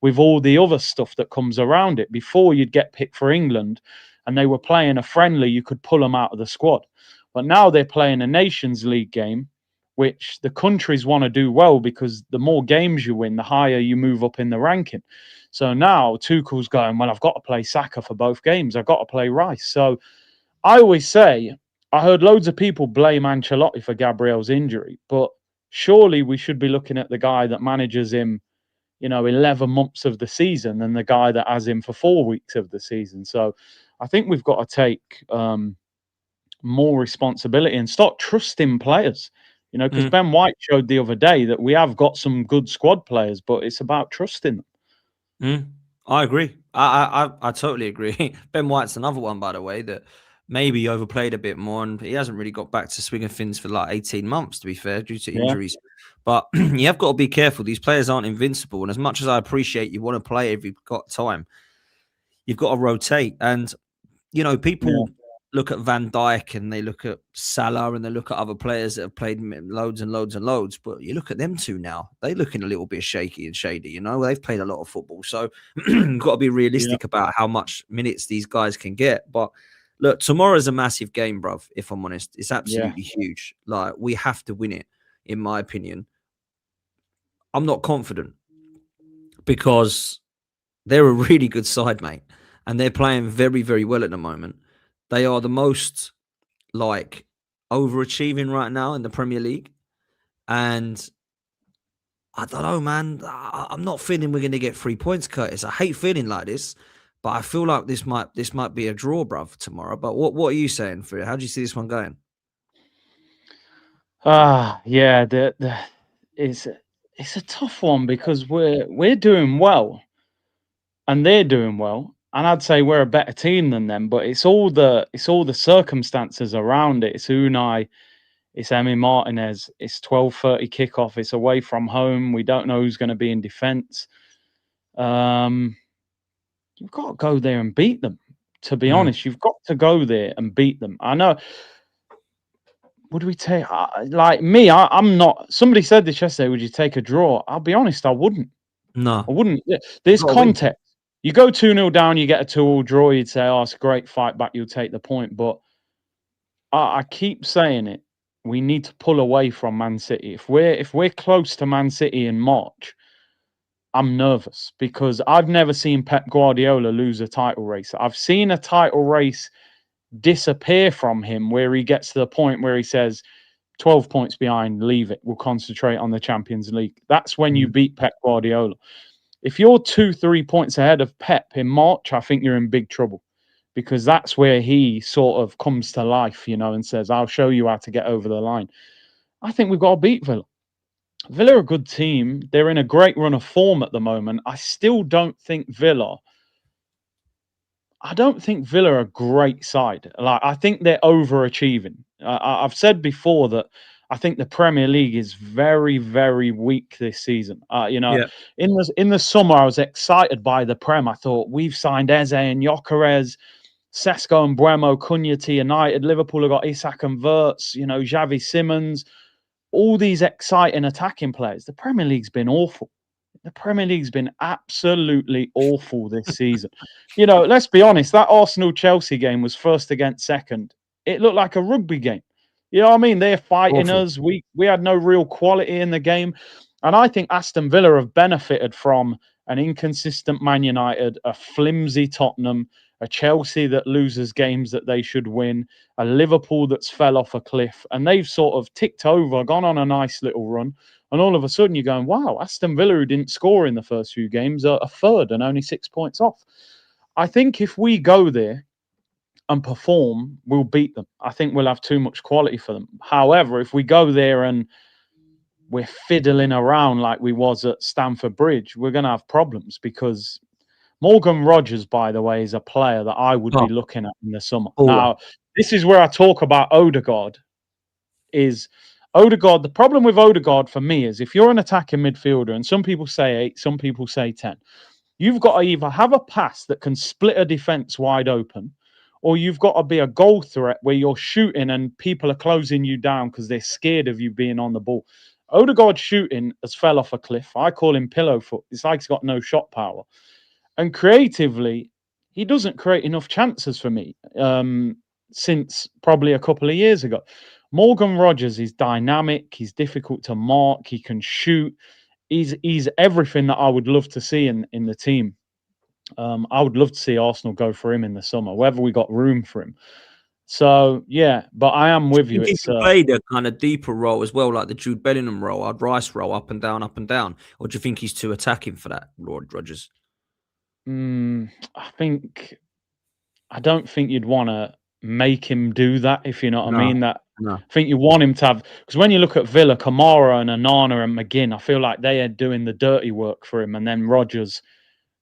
Speaker 2: with all the other stuff that comes around it. Before, you'd get picked for England and they were playing a friendly, you could pull them out of the squad. But now they're playing a Nations League game, which the countries want to do well, because the more games you win, the higher you move up in the ranking. So now Tuchel's going, well, I've got to play Saka for both games. I've got to play Rice. So I always say, I heard loads of people blame Ancelotti for Gabriel's injury, but surely we should be looking at the guy that manages him, 11 months of the season than the guy that has him for 4 weeks of the season. So I think we've got to take more responsibility and start trusting players, because Ben White showed the other day that we have got some good squad players, but it's about trusting them.
Speaker 1: I agree. I totally agree. Ben White's another one, by the way, that maybe overplayed a bit more, and he hasn't really got back to swing of things for like 18 months, to be fair, due to injuries. But you have got to be careful. These players aren't invincible. And as much as I appreciate you want to play if you've got time, you've got to rotate. And, people look at Van Dijk and they look at Salah and they look at other players that have played loads and loads and loads. But you look at them two now, they're looking a little bit shaky and shady. They've played a lot of football. So you've got to be realistic about how much minutes these guys can get. But look, tomorrow's a massive game, bruv, if I'm honest. It's absolutely huge. Like, we have to win it, in my opinion. I'm not confident because they're a really good side, mate. And they're playing very, very well at the moment. They are the most, overachieving right now in the Premier League. And I don't know, man. I'm not feeling we're going to get 3 points, Curtis. I hate feeling like this, but I feel like this might be a draw, bruv, tomorrow. But what are you saying for it? How do you see this one going?
Speaker 2: Yeah, it's a tough one because we're doing well and they're doing well, and I'd say we're a better team than them. But it's all the circumstances around it. It's Unai, it's Emi Martinez, it's 12:30 kickoff, it's away from home. We don't know who's going to be in defence. You've got to go there and beat them. To be honest, you've got to go there and beat them. I know. Would we take, like me, I'm not, somebody said this yesterday, would you take a draw? I'll be honest, I wouldn't.
Speaker 1: No.
Speaker 2: I wouldn't. There's context. You go 2-0 down, you get a 2-2 draw, you'd say, oh, it's a great fight back, you'll take the point. But I keep saying it, we need to pull away from Man City. If we're close to Man City in March, I'm nervous because I've never seen Pep Guardiola lose a title race. I've seen a title race disappear from him where he gets to the point where he says 12 points behind, leave it, we'll concentrate on the Champions League. That's when you beat Pep Guardiola. If you're 2-3 points ahead of Pep in March, I think you're in big trouble, because that's where he sort of comes to life, and says, I'll show you how to get over the line. I think we've got to beat Villa. Villa are a good team. They're in a great run of form at the moment. I still don't think Villa are a great side. I think they're overachieving. I've said before that I think the Premier League is very, very weak this season. In the summer, I was excited by the Prem. I thought, we've signed Eze and Gyökeres, Sesko and Buemo, Cunha to United. Liverpool have got Isak and Wirtz, Xavi Simons, all these exciting attacking players. The Premier League's been awful. The Premier League's been absolutely awful this season. Let's be honest, that Arsenal-Chelsea game was first against second. It looked like a rugby game. You know what I mean? They're fighting us. We had no real quality in the game. And I think Aston Villa have benefited from an inconsistent Man United, a flimsy Tottenham, a Chelsea that loses games that they should win, a Liverpool that's fell off a cliff. And they've sort of ticked over, gone on a nice little run. And all of a sudden you're going, wow, Aston Villa, who didn't score in the first few games, are a third and only 6 points off. I think if we go there and perform, we'll beat them. I think we'll have too much quality for them. However, if we go there and we're fiddling around like we was at Stamford Bridge, we're going to have problems, because Morgan Rogers, by the way, is a player that I would be looking at in the summer. Now, this is where I talk about Odegaard. The problem with Odegaard for me is, if you're an attacking midfielder, and some people say 8, some people say 10, you've got to either have a pass that can split a defense wide open, or you've got to be a goal threat where you're shooting and people are closing you down because they're scared of you being on the ball. Odegaard's shooting has fell off a cliff. I call him pillow foot. It's like he's got no shot power. And creatively, he doesn't create enough chances for me since probably a couple of years ago. Morgan Rogers is dynamic. He's difficult to mark. He can shoot. He's everything that I would love to see in the team. I would love to see Arsenal go for him in the summer, whether we got room for him. So, yeah, but I am with you.
Speaker 1: He can play the kind of deeper role as well, like the Jude Bellingham role, our Rice role, up and down, up and down. Or do you think he's too attacking for that, Lord Rogers?
Speaker 2: I don't think you'd want to make him do that, if you know what I mean. I think you want him to have, because when you look at Villa, Kamara and Onana and McGinn, I feel like they are doing the dirty work for him, and then Rodgers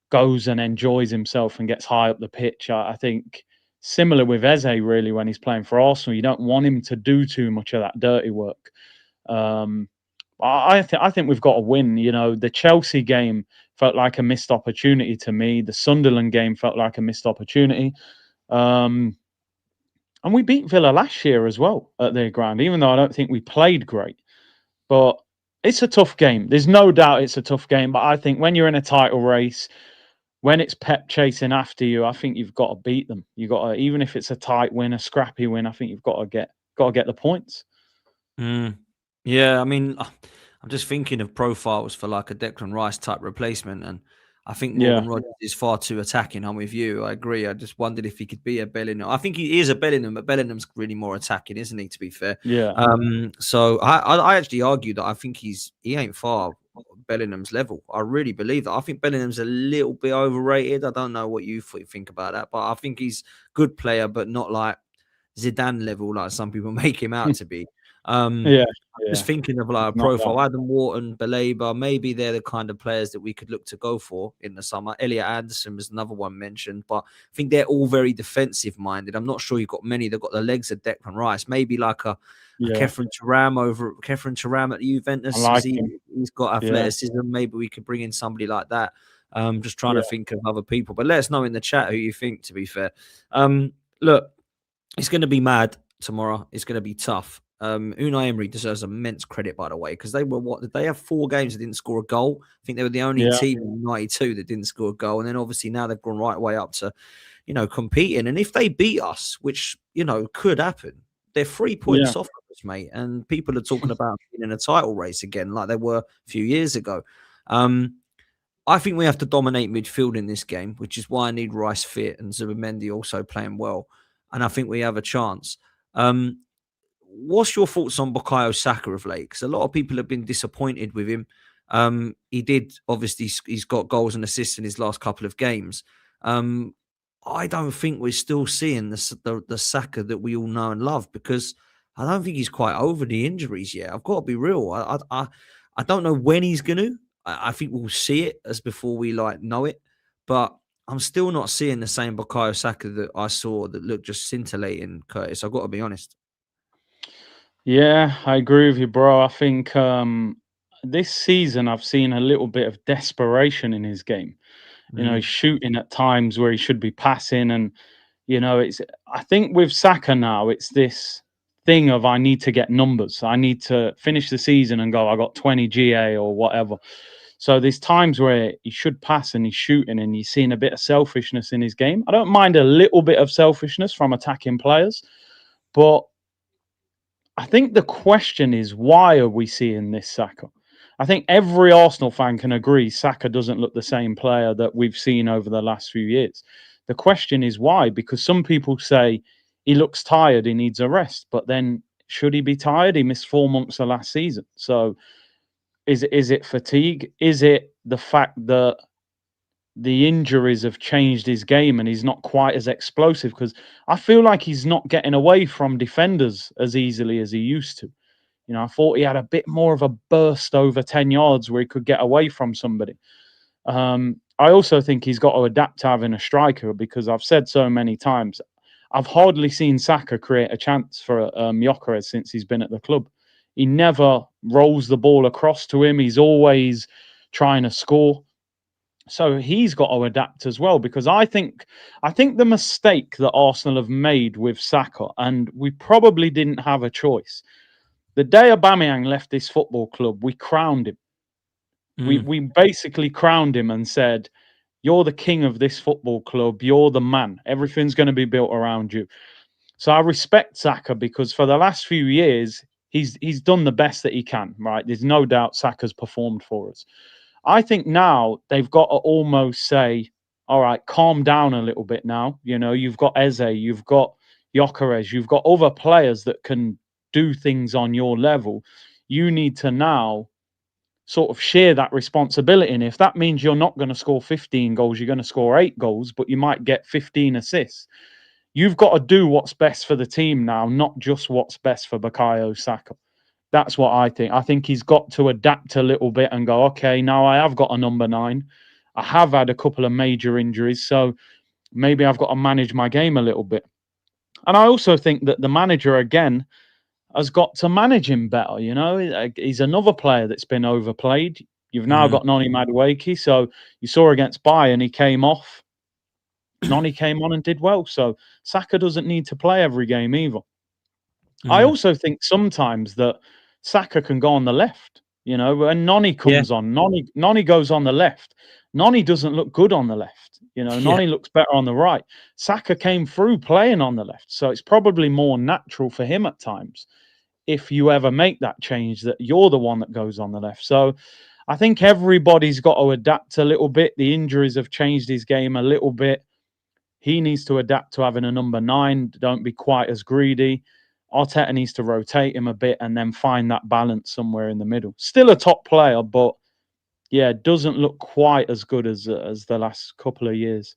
Speaker 2: goes and enjoys himself and gets high up the pitch. I think similar with Eze, really, when he's playing for Arsenal, you don't want him to do too much of that dirty work. I think we've got to win. You know, the Chelsea game felt like a missed opportunity to me. The Sunderland game felt like a missed opportunity. And we beat Villa last year as well at their ground, even though I don't think we played great. But it's a tough game. There's no doubt it's a tough game. But I think when you're in a title race, when it's Pep chasing after you, I think you've got to beat them. You got to, even if it's a tight win, a scrappy win, I think you've got to get the points.
Speaker 1: Yeah, I mean, I'm just thinking of profiles for like a Declan Rice type replacement, and I think Morgan Rogers is far too attacking. I'm with you. I agree. I just wondered if he could be a Bellingham. I think he is a Bellingham, but Bellingham's really more attacking, isn't he? To be fair,
Speaker 2: yeah.
Speaker 1: So I actually argue that I think he ain't far Bellingham's level. I really believe that. I think Bellingham's a little bit overrated. I don't know what you think about that, but I think he's a good player, but not like Zidane level, like some people make him out to be. Just thinking of like a profile, Adam Wharton, Baleba, maybe they're the kind of players that we could look to go for in the summer. Elliot Anderson was another one mentioned, but I think they're all very defensive minded. I'm not sure you've got many. They've got the legs of Declan Rice, maybe like a Kefren Turam at Juventus.
Speaker 2: Like
Speaker 1: he's got athleticism. Maybe we could bring in somebody like that. Just trying to think of other people, but let us know in the chat who you think, to be fair. Look, it's going to be mad tomorrow. It's going to be tough. Unai Emery deserves immense credit, by the way, because they were they have 4 games that didn't score a goal. I think they were the only team in 92 that didn't score a goal, and then obviously now they've gone right way up to, competing. And if they beat us, which could happen, they're 3 points off us, mate. And people are talking about being in a title race again, like they were a few years ago. I think we have to dominate midfield in this game, which is why I need Rice fit and Zubimendi also playing well, and I think we have a chance. What's your thoughts on Bukayo Saka of late? Because a lot of people have been disappointed with him. He did, obviously, he's got goals and assists in his last couple of games. I don't think we're still seeing the Saka that we all know and love, because I don't think he's quite over the injuries yet. I've got to be real. I don't know when he's going to. I think we'll see it as before we know it. But I'm still not seeing the same Bukayo Saka that I saw that looked just scintillating, Curtis. I've got to be honest.
Speaker 2: Yeah, I agree with you, bro. I think this season I've seen a little bit of desperation in his game. He's shooting at times where he should be passing, and I think with Saka now, it's this thing of I need to get numbers. I need to finish the season and go, I got 20 GA or whatever. So there's times where he should pass and he's shooting, and you're seeing a bit of selfishness in his game. I don't mind a little bit of selfishness from attacking players, but I think the question is, why are we seeing this Saka? I think every Arsenal fan can agree Saka doesn't look the same player that we've seen over the last few years. The question is why? Because some people say he looks tired, he needs a rest. But then, should he be tired? He missed 4 months of last season. So is it fatigue? Is it the fact that the injuries have changed his game and he's not quite as explosive? Because I feel like he's not getting away from defenders as easily as he used to. I thought he had a bit more of a burst over 10 yards where he could get away from somebody. I also think he's got to adapt to having a striker, because I've said so many times, I've hardly seen Saka create a chance for Gyökeres since he's been at the club. He never rolls the ball across to him. He's always trying to score. So he's got to adapt as well, because I think the mistake that Arsenal have made with Saka, and we probably didn't have a choice, The day Aubameyang left this football club, we crowned him. We basically crowned him and said, "You're the king of this football club. You're the man. Everything's going to be built around you." So I respect Saka because for the last few years, he's done the best that he can, right? There's no doubt Saka's performed for us. I think now they've got to almost say, all right, calm down a little bit now. You know, you've got Eze, you've got Gyökeres, you've got other players that can do things on your level. You need to now sort of share that responsibility. And if that means you're not going to score 15 goals, you're going to score 8 goals, but you might get 15 assists. You've got to do what's best for the team now, not just what's best for Bukayo Saka. That's what I think. I think he's got to adapt a little bit and go, okay, now I have got a number 9. I have had a couple of major injuries, so maybe I've got to manage my game a little bit. And I also think that the manager, again, has got to manage him better. You know, he's another player that's been overplayed. You've now got Noni Madueke. So you saw against Bayern, he came off. Noni came on and did well. So Saka doesn't need to play every game either. I also think sometimes that Saka can go on the left. You know, when Noni comes on, Noni goes on the left. Noni doesn't look good on the left. You know, Noni looks better on the right. Saka came through playing on the left. So it's probably more natural for him at times, if you ever make that change, that you're the one that goes on the left. So I think everybody's got to adapt a little bit. The injuries have changed his game a little bit. He needs to adapt to having a number 9. Don't be quite as greedy. Arteta needs to rotate him a bit and then find that balance somewhere in the middle. Still a top player, but yeah, doesn't look quite as good as the last couple of years.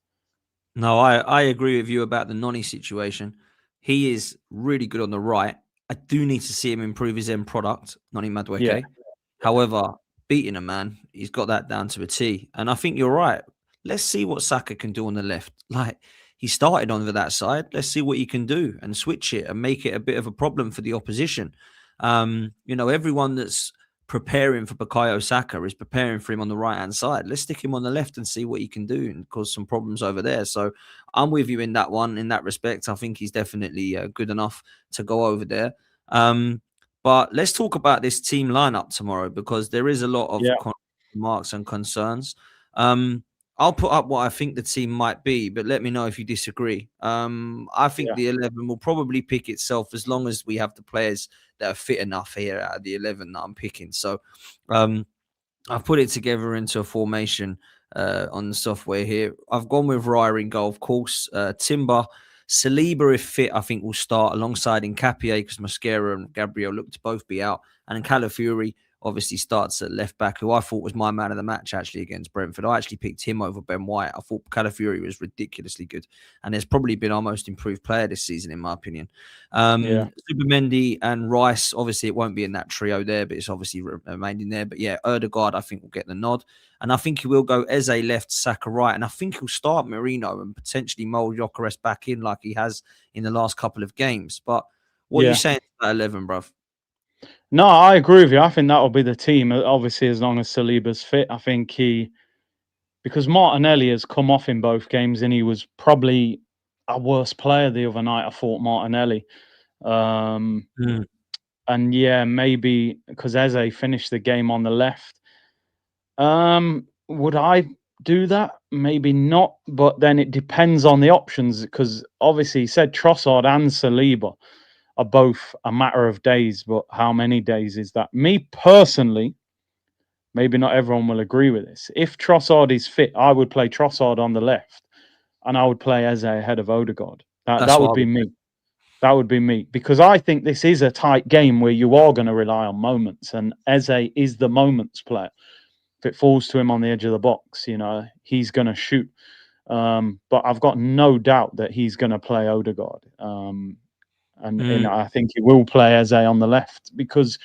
Speaker 1: No, I agree with you about the Noni situation. He is really good on the right. I do need to see him improve his end product, Noni Madueke.
Speaker 2: Yeah.
Speaker 1: However, beating a man, he's got that down to a T. And I think you're right. Let's see what Saka can do on the left. Like, he started on that side. Let's see what he can do and switch it and make it a bit of a problem for the opposition. You know, everyone that's preparing for Bukayo Saka is preparing for him on the right-hand side. Let's stick him on the left and see what he can do and cause some problems over there. So I'm with you in that one, in that respect. I think he's definitely good enough to go over there. But let's talk about this team lineup tomorrow, because there is a lot of remarks and concerns. I'll put up what I think the team might be, but let me know if you disagree. I think the 11 will probably pick itself as long as we have the players that are fit enough here out of the 11 that I'm picking. So I've put it together into a formation on the software here. I've gone with Raya in goal, of course. Timber, Saliba, if fit, I think will start alongside Nkapie, because Mosquera and Gabriel look to both be out. And then Calafiori obviously starts at left back, who I thought was my man of the match actually against Brentford. I actually picked him over Ben White. I thought Calafiori was ridiculously good, and has probably been our most improved player this season, in my opinion. Zubimendi and Rice, obviously it won't be in that trio there, but it's obviously remained in there. But yeah, Odegaard, I think, will get the nod. And I think he will go Eze left, Saka right. And I think he'll start Merino and potentially mould Gyökeres back in like he has in the last couple of games. But what are you saying to that 11, bruv?
Speaker 2: No, I agree with you. I think that'll be the team, obviously, as long as Saliba's fit. I think because Martinelli has come off in both games, and he was probably a worse player the other night, I thought, Martinelli. And yeah, maybe because Eze finished the game on the left. Would I do that? Maybe not, but then it depends on the options, because obviously he said Trossard and Saliba are both a matter of days, but how many days is that? Me personally, maybe not everyone will agree with this. If Trossard is fit, I would play Trossard on the left, and I would play Eze ahead of Odegaard. That would be me. That would be me, because I think this is a tight game where you are going to rely on moments, and Eze is the moments player. If it falls to him on the edge of the box, you know, he's going to shoot. But I've got no doubt that he's going to play Odegaard. And I think he will play Eze on the left, because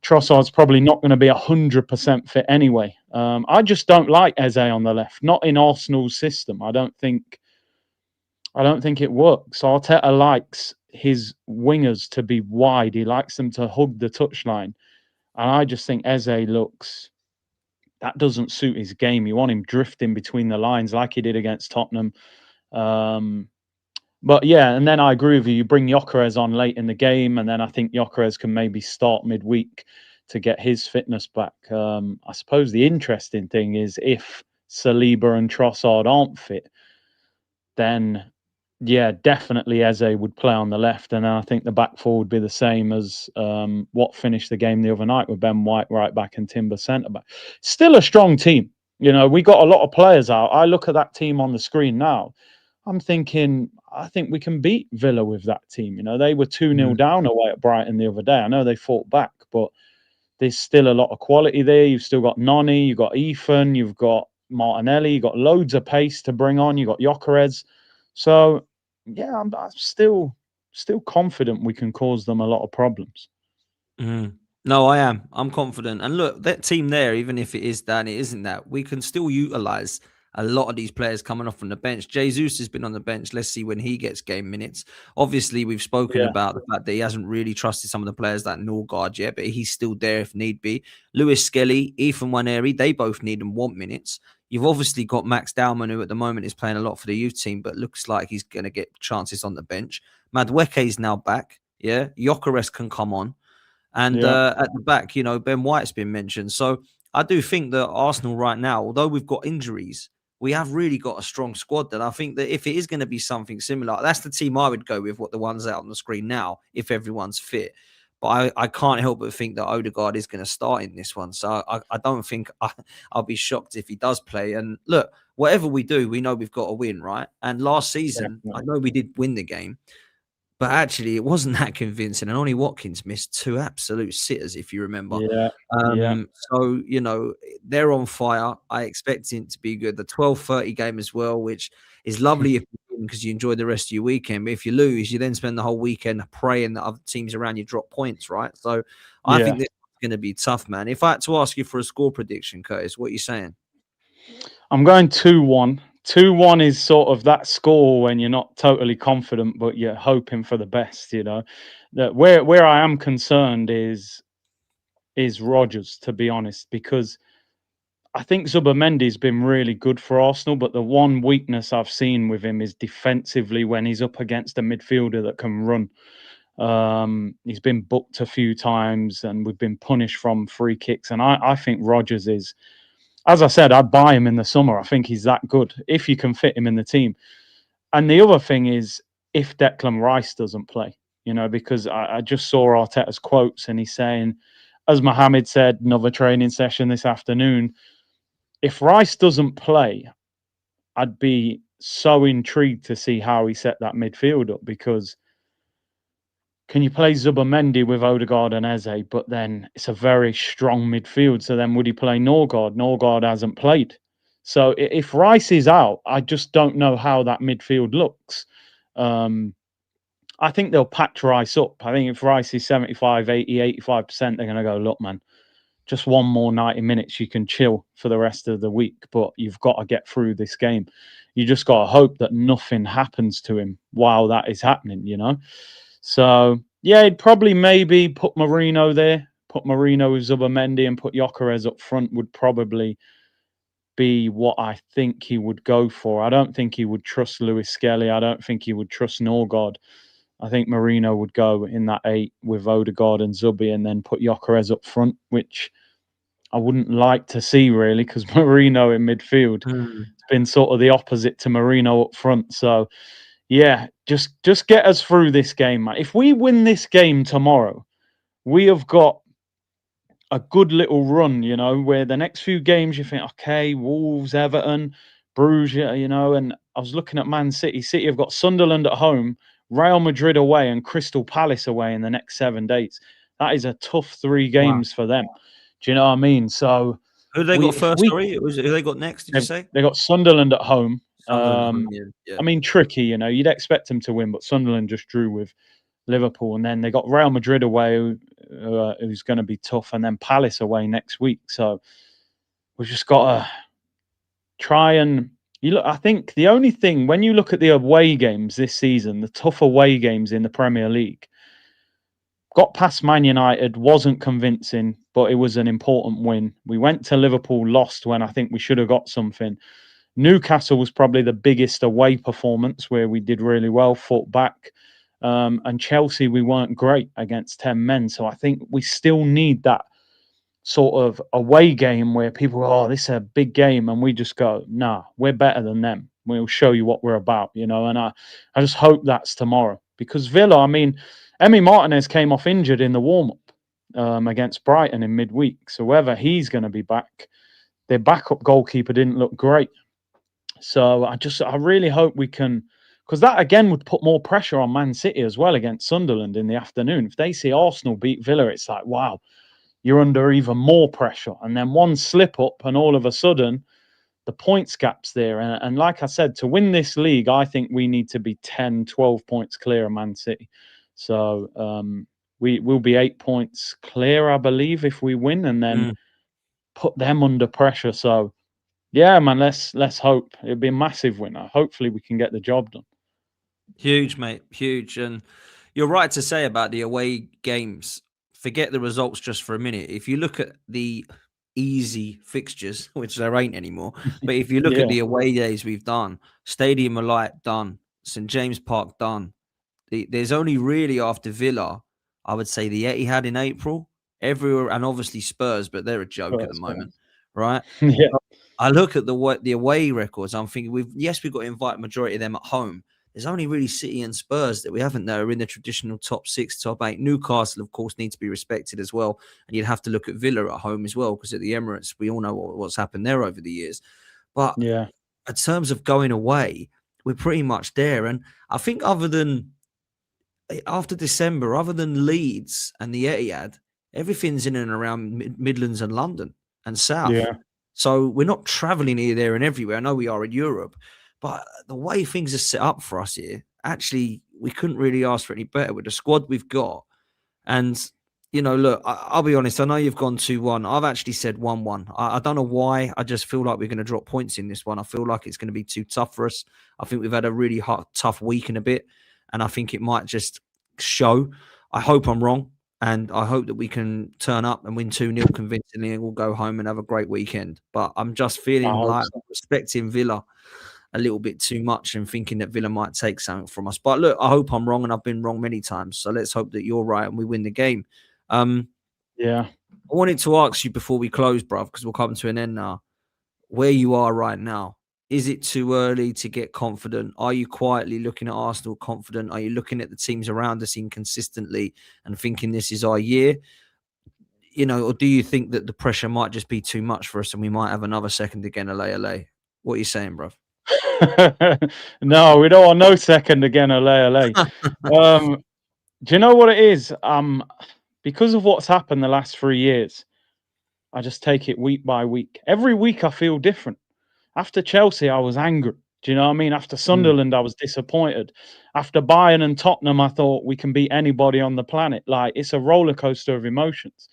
Speaker 2: Trossard's probably not going to be 100% fit anyway. I just don't like Eze on the left, not in Arsenal's system. I don't think it works. Arteta likes his wingers to be wide. He likes them to hug the touchline. And I just think Eze that doesn't suit his game. You want him drifting between the lines like he did against Tottenham. But yeah, and then I agree with you. You bring Gyökeres on late in the game, and then I think Gyökeres can maybe start midweek to get his fitness back. I suppose the interesting thing is if Saliba and Trossard aren't fit, then yeah, definitely Eze would play on the left, and then I think the back four would be the same as what finished the game the other night with Ben White right back and Timber centre back. Still a strong team. You know, we got a lot of players out. I look at that team on the screen now. I'm thinking, I think we can beat Villa with that team. You know, they were 2-0 down away at Brighton the other day. I know they fought back, but there's still a lot of quality there. You've still got Noni, you've got Ethan, you've got Martinelli, you've got loads of pace to bring on. You've got Gyökeres. So, yeah, I'm still confident we can cause them a lot of problems.
Speaker 1: Mm. No, I am. I'm confident. And look, that team there, even if it is that and it isn't that, we can still utilize a lot of these players coming off from the bench. Jesus has been on the bench. Let's see when he gets game minutes. Obviously, we've spoken
Speaker 2: Yeah,
Speaker 1: about the fact that he hasn't really trusted some of the players like Norgard yet, but he's still there if need be. Lewis-Skelly, Ethan Waneri, they both need and want minutes. You've obviously got Max Dowman, who at the moment is playing a lot for the youth team, but looks like he's going to get chances on the bench. Madueke is now back. Yeah. Gyökeres can come on. And
Speaker 2: yeah,
Speaker 1: at the back, you know, Ben White's been mentioned. So I do think that Arsenal right now, although we've got injuries, we have really got a strong squad. That I think that if it is going to be something similar, that's the team I would go with, what the ones out on the screen now, if everyone's fit. But I can't help but think that Odegaard is going to start in this one. So I don't think I'll be shocked if he does play. And look, whatever we do, we know we've got to win, right? And last season, I
Speaker 2: definitely.
Speaker 1: know we did win the game, but actually, it wasn't that convincing, and Ollie Watkins missed two absolute sitters, if you remember.
Speaker 2: Yeah, yeah,
Speaker 1: So, you know, they're on fire. I expect it to be good. The 12:30 game as well, which is lovely if you win because you enjoy the rest of your weekend. But if you lose, you then spend the whole weekend praying that other teams around you drop points, right? So I
Speaker 2: yeah.
Speaker 1: think this is going to be tough, man. If I had to ask you for a score prediction, Curtis, what are you saying?
Speaker 2: I'm going 2-1. 2-1 is sort of that score when you're not totally confident, but you're hoping for the best, you know. That where I am concerned is Rodgers, to be honest, because I think Zubimendi's been really good for Arsenal, but the one weakness I've seen with him is defensively when he's up against a midfielder that can run. He's been booked a few times and we've been punished from free kicks. And I think Rodgers is, as I said, I'd buy him in the summer. I think he's that good if you can fit him in the team. And the other thing is if Declan Rice doesn't play, you know, because I just saw Arteta's quotes and he's saying, as Mohamed said, another training session this afternoon, if Rice doesn't play, I'd be so intrigued to see how he set that midfield up because can you play Zubimendi with Odegaard and Eze? But then it's a very strong midfield. So then would he play Norgard? Norgard hasn't played. So if Rice is out, I just don't know how that midfield looks. I think they'll patch Rice up. I think if Rice is 75, 80, 85%, they're going to go, look, man, just one more 90 minutes, you can chill for the rest of the week, but you've got to get through this game. You just got to hope that nothing happens to him while that is happening, you know? So, yeah, he'd probably maybe put Merino there, put Merino with Zubimendi and put Gyökeres up front would probably be what I think he would go for. I don't think he would trust Lewis-Skelly. I don't think he would trust Norgard. I think Merino would go in that 8 with Odegaard and Zubi and then put Gyökeres up front, which I wouldn't like to see really because Merino in midfield has been sort of the opposite to Merino up front. So yeah, just get us through this game, man. If we win this game tomorrow, we have got a good little run, you know, where the next few games you think, okay, Wolves, Everton, Bruges, you know, and I was looking at Man City. City have got Sunderland at home, Real Madrid away, and Crystal Palace away in the next 7 days. That is a tough 3
Speaker 1: Wow.
Speaker 2: games for them. Do you know what I mean? So
Speaker 1: Who they
Speaker 2: we
Speaker 1: got
Speaker 2: if
Speaker 1: first?
Speaker 2: we
Speaker 1: Sorry, it was who they got next? Did you say
Speaker 2: they got Sunderland at home.
Speaker 1: Sunderland at home? Yeah, yeah.
Speaker 2: I mean, tricky, you know, you'd expect them to win, but Sunderland just drew with Liverpool, and then they got Real Madrid away, who's going to be tough, and then Palace away next week. So we've just got to try and you look. I think the only thing when you look at the away games this season, the tough away games in the Premier League, got past Man United, wasn't convincing, but it was an important win. We went to Liverpool, lost when I think we should have got something. Newcastle was probably the biggest away performance where we did really well, fought back. And Chelsea, we weren't great against 10 men. So I think we still need that sort of away game where people go, oh, this is a big game. And we just go, nah, we're better than them. We'll show you what we're about, you know. And I just hope that's tomorrow. Because Villa, I mean, Emi Martinez came off injured in the warm-up against Brighton in midweek. So whether he's going to be back, their backup goalkeeper didn't look great. So I really hope we can, because that again would put more pressure on Man City as well against Sunderland in the afternoon. If they see Arsenal beat Villa, it's like, wow, you're under even more pressure. And then one slip up and all of a sudden the points gap's there. And like I said, to win this league, I think we need to be 10, 12 points clear of Man City. So we will be 8 points clear, I believe, if we win, and then put them under pressure. So yeah, man, let's hope. It'd be a massive winner. Hopefully we can get the job done.
Speaker 1: Huge, mate. Huge. And you're right to say about the away games. Forget the results just for a minute. If you look at the easy fixtures, which there ain't anymore, but if you look at the away days we've done, Stadium of Light done, St James Park done. There's only really after Villa, I would say the Etihad in April, everywhere, and obviously Spurs, but they're a joke at the moment, right?
Speaker 2: Yeah.
Speaker 1: I look at the away records. I'm thinking we've got to invite majority of them at home. There's only really City and Spurs that we haven't that are in the traditional top 6, top 8. Newcastle, of course, need to be respected as well. And you'd have to look at Villa at home as well, because at the Emirates, we all know what's happened there over the years. But in terms of going away, we're pretty much there. And I think after December, other than Leeds and the Etihad, everything's in and around Midlands and London and South.
Speaker 2: Yeah.
Speaker 1: So we're not traveling here, there, and everywhere. I know we are in Europe, but the way things are set up for us here, actually, we couldn't really ask for any better with the squad we've got. And, you know, look, I'll be honest. I know you've gone 2-1. I've actually said 1-1. I don't know why. I just feel like we're going to drop points in this one. I feel like it's going to be too tough for us. I think we've had a really tough week and a bit, and I think it might just show. I hope I'm wrong. And I hope that we can turn up and win 2-0 convincingly, and we'll go home and have a great weekend. But I'm just feeling like respecting Villa a little bit too much and thinking that Villa might take something from us. But look, I hope I'm wrong, and I've been wrong many times. So let's hope that you're right and we win the game.
Speaker 2: Yeah.
Speaker 1: I wanted to ask you before we close, bruv, because we'll come to an end now, where you are right now. Is it too early to get confident? Are you quietly looking at Arsenal confident? Are you looking at the teams around us inconsistently and thinking this is our year? You know, or do you think that the pressure might just be too much for us and we might have another second again, LA? What are you saying, bruv?
Speaker 2: No, we don't want no second again, LA. Do you know what it is? Because of what's happened the last 3 years, I just take it week by week. Every week I feel different. After Chelsea, I was angry. Do you know what I mean? After Sunderland, I was disappointed. After Bayern and Tottenham, I thought we can beat anybody on the planet. Like, it's a roller coaster of emotions.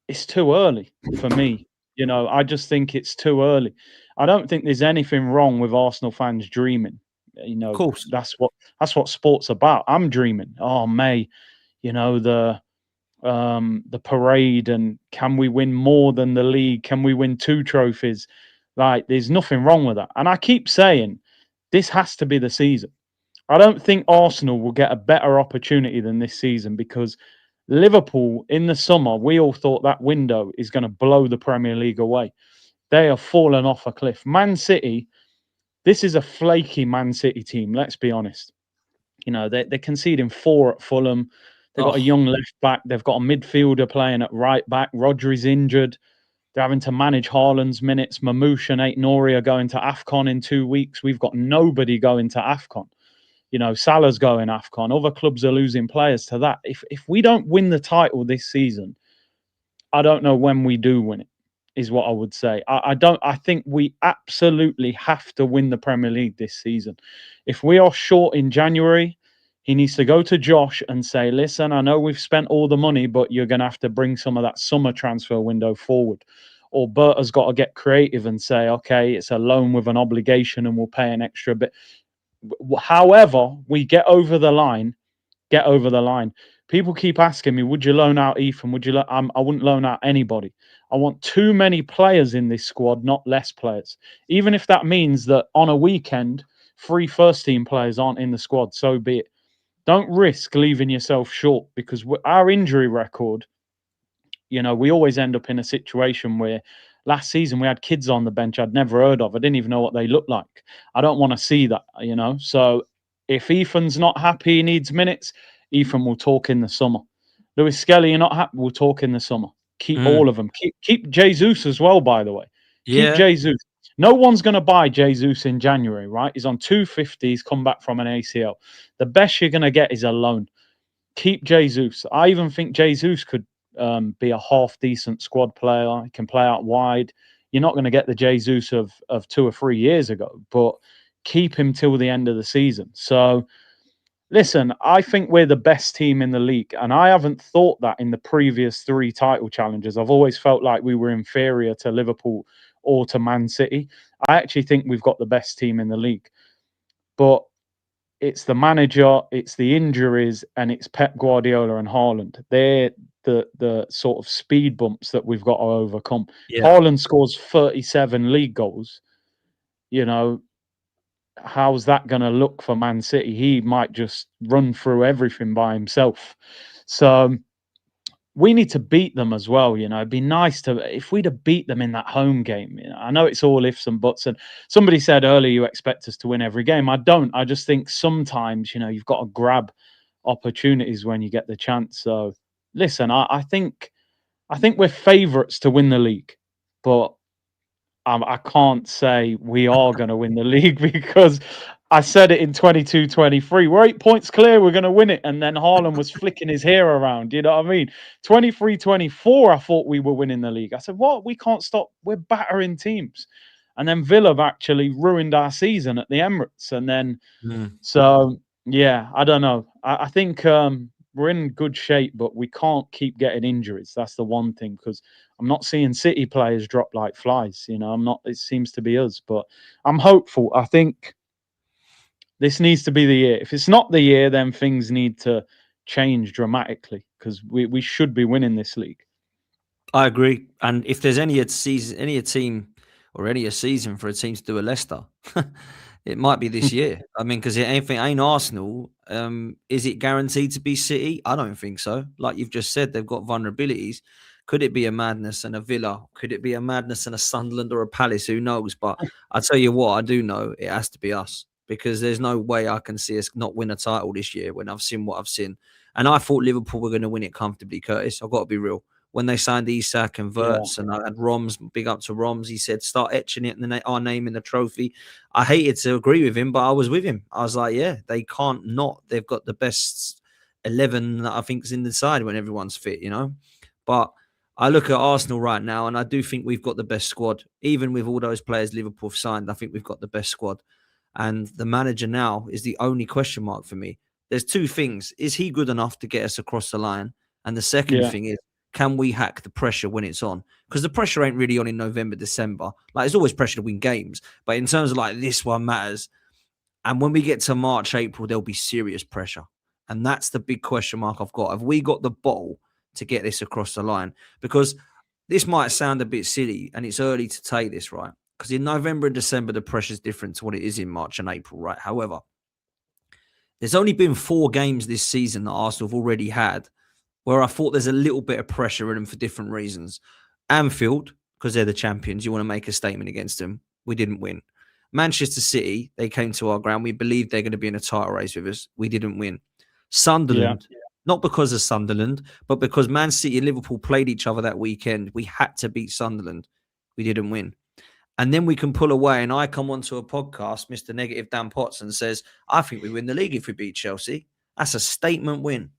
Speaker 2: It's too early for me. You know, I just think it's too early. I don't think there's anything wrong with Arsenal fans dreaming. You know,
Speaker 1: of course,
Speaker 2: that's what sport's about. I'm dreaming. Oh, May, you know, the parade, and can we win more than the league? Can we win 2 trophies? Like, there's nothing wrong with that. And I keep saying this has to be the season. I don't think Arsenal will get a better opportunity than this season, because Liverpool in the summer, we all thought that window is going to blow the Premier League away. They have fallen off a cliff. Man City, this is a flaky Man City team, let's be honest. You know, they're conceding 4 at Fulham. They've got a young left back. They've got a midfielder playing at right back. Rodri's injured. They're having to manage Haaland's minutes. Mamouche and Aït-Nouri are going to AFCON in 2 weeks. We've got nobody going to AFCON. You know, Salah's going AFCON. Other clubs are losing players to that. If we don't win the title this season, I don't know when we do win it, is what I would say. I think we absolutely have to win the Premier League this season. If we are short in January, he needs to go to Josh and say, listen, I know we've spent all the money, but you're going to have to bring some of that summer transfer window forward. Or Bert has got to get creative and say, okay, it's a loan with an obligation and we'll pay an extra bit. However we get over the line, People keep asking me, would you loan out Ethan? I wouldn't loan out anybody. I want too many players in this squad, not less players. Even if that means that on a weekend, 3 first-team players aren't in the squad, so be it. Don't risk leaving yourself short, because our injury record, we always end up in a situation where last season we had kids on the bench I'd never heard of. I didn't even know what they looked like. I don't want to see that, So if Ethan's not happy, he needs minutes, Ethan will talk in the summer. Lewis-Skelly, you're not happy, we'll talk in the summer. Keep all of them. Keep Jesus as well, by the way. Keep Jesus. No one's going to buy Jesus in January, right? He's on 250. He's come back from an ACL. The best you're going to get is a loan. Keep Jesus. I even think Jesus could be a half decent squad player. He can play out wide. You're not going to get the Jesus of 2 or 3 years ago, but keep him till the end of the season. So, listen, I think we're the best team in the league, and I haven't thought that in the previous 3 title challenges. I've always felt like we were inferior to Liverpool or to Man City. I actually think we've got the best team in the league, but it's the manager, it's the injuries, and it's Pep Guardiola and Haaland. They're the sort of speed bumps that we've got to overcome.
Speaker 1: Yeah.
Speaker 2: Haaland scores 37 league goals. How's that going to look for Man City? He might just run through everything by himself. So we need to beat them as well. It'd be nice if we'd have beat them in that home game. I know it's all ifs and buts. And somebody said earlier, you expect us to win every game. I don't. I just think sometimes, you've got to grab opportunities when you get the chance. So listen, I think we're favourites to win the league, but I can't say we are going to win the league, because I said it in 22-23. We're 8 points clear. We're going to win it. And then Haaland was flicking his hair around. You know what I mean? 23-24, I thought we were winning the league. I said, what? We can't stop. We're battering teams. And then Villa have actually ruined our season at the Emirates. And then, so, yeah, I don't know. I think we're in good shape, but we can't keep getting injuries. That's the one thing, because I'm not seeing City players drop like flies. I'm not. It seems to be us, but I'm hopeful. I think this needs to be the year. If it's not the year, then things need to change dramatically, because we should be winning this league.
Speaker 1: I agree. And if there's any season for a team to do a Leicester, it might be this year. I mean, because it ain't Arsenal. Is it guaranteed to be City? I don't think so. Like you've just said, they've got vulnerabilities. Could it be a Madness and a Villa? Could it be a Madness and a Sunderland or a Palace? Who knows? But I tell you what, I do know it has to be us, because there's no way I can see us not win a title this year when I've seen what I've seen. And I thought Liverpool were going to win it comfortably, Curtis. I've got to be real. When they signed Isak and Havertz, and I had Roms, big up to Roms, he said, start etching it and our name in the trophy. I hated to agree with him, but I was with him. I was like, yeah, they can't not. They've got the best 11 that I think is in the side when everyone's fit, But I look at Arsenal right now, and I do think we've got the best squad. Even with all those players Liverpool have signed, I think we've got the best squad. And the manager now is the only question mark for me. There's 2 things. Is he good enough to get us across the line? And the second thing is, can we hack the pressure when it's on? Because the pressure ain't really on in November, December. Like, there's always pressure to win games. But in terms of like this one matters. And when we get to March, April, there'll be serious pressure. And that's the big question mark I've got. Have we got the bottle to get this across the line? Because this might sound a bit silly, and it's early to take this, right? Because in November and December, the pressure is different to what it is in March and April, right? However, there's only been 4 games this season that Arsenal have already had where I thought there's a little bit of pressure in them for different reasons. Anfield, because they're the champions, you want to make a statement against them. We didn't win. Manchester City, they came to our ground. We believed they're going to be in a title race with us. We didn't win. Sunderland, not because of Sunderland, but because Man City and Liverpool played each other that weekend. We had to beat Sunderland. We didn't win. And then we can pull away, and I come onto a podcast, Mr. Negative Dan Potts, and says, I think we win the league if we beat Chelsea. That's a statement win.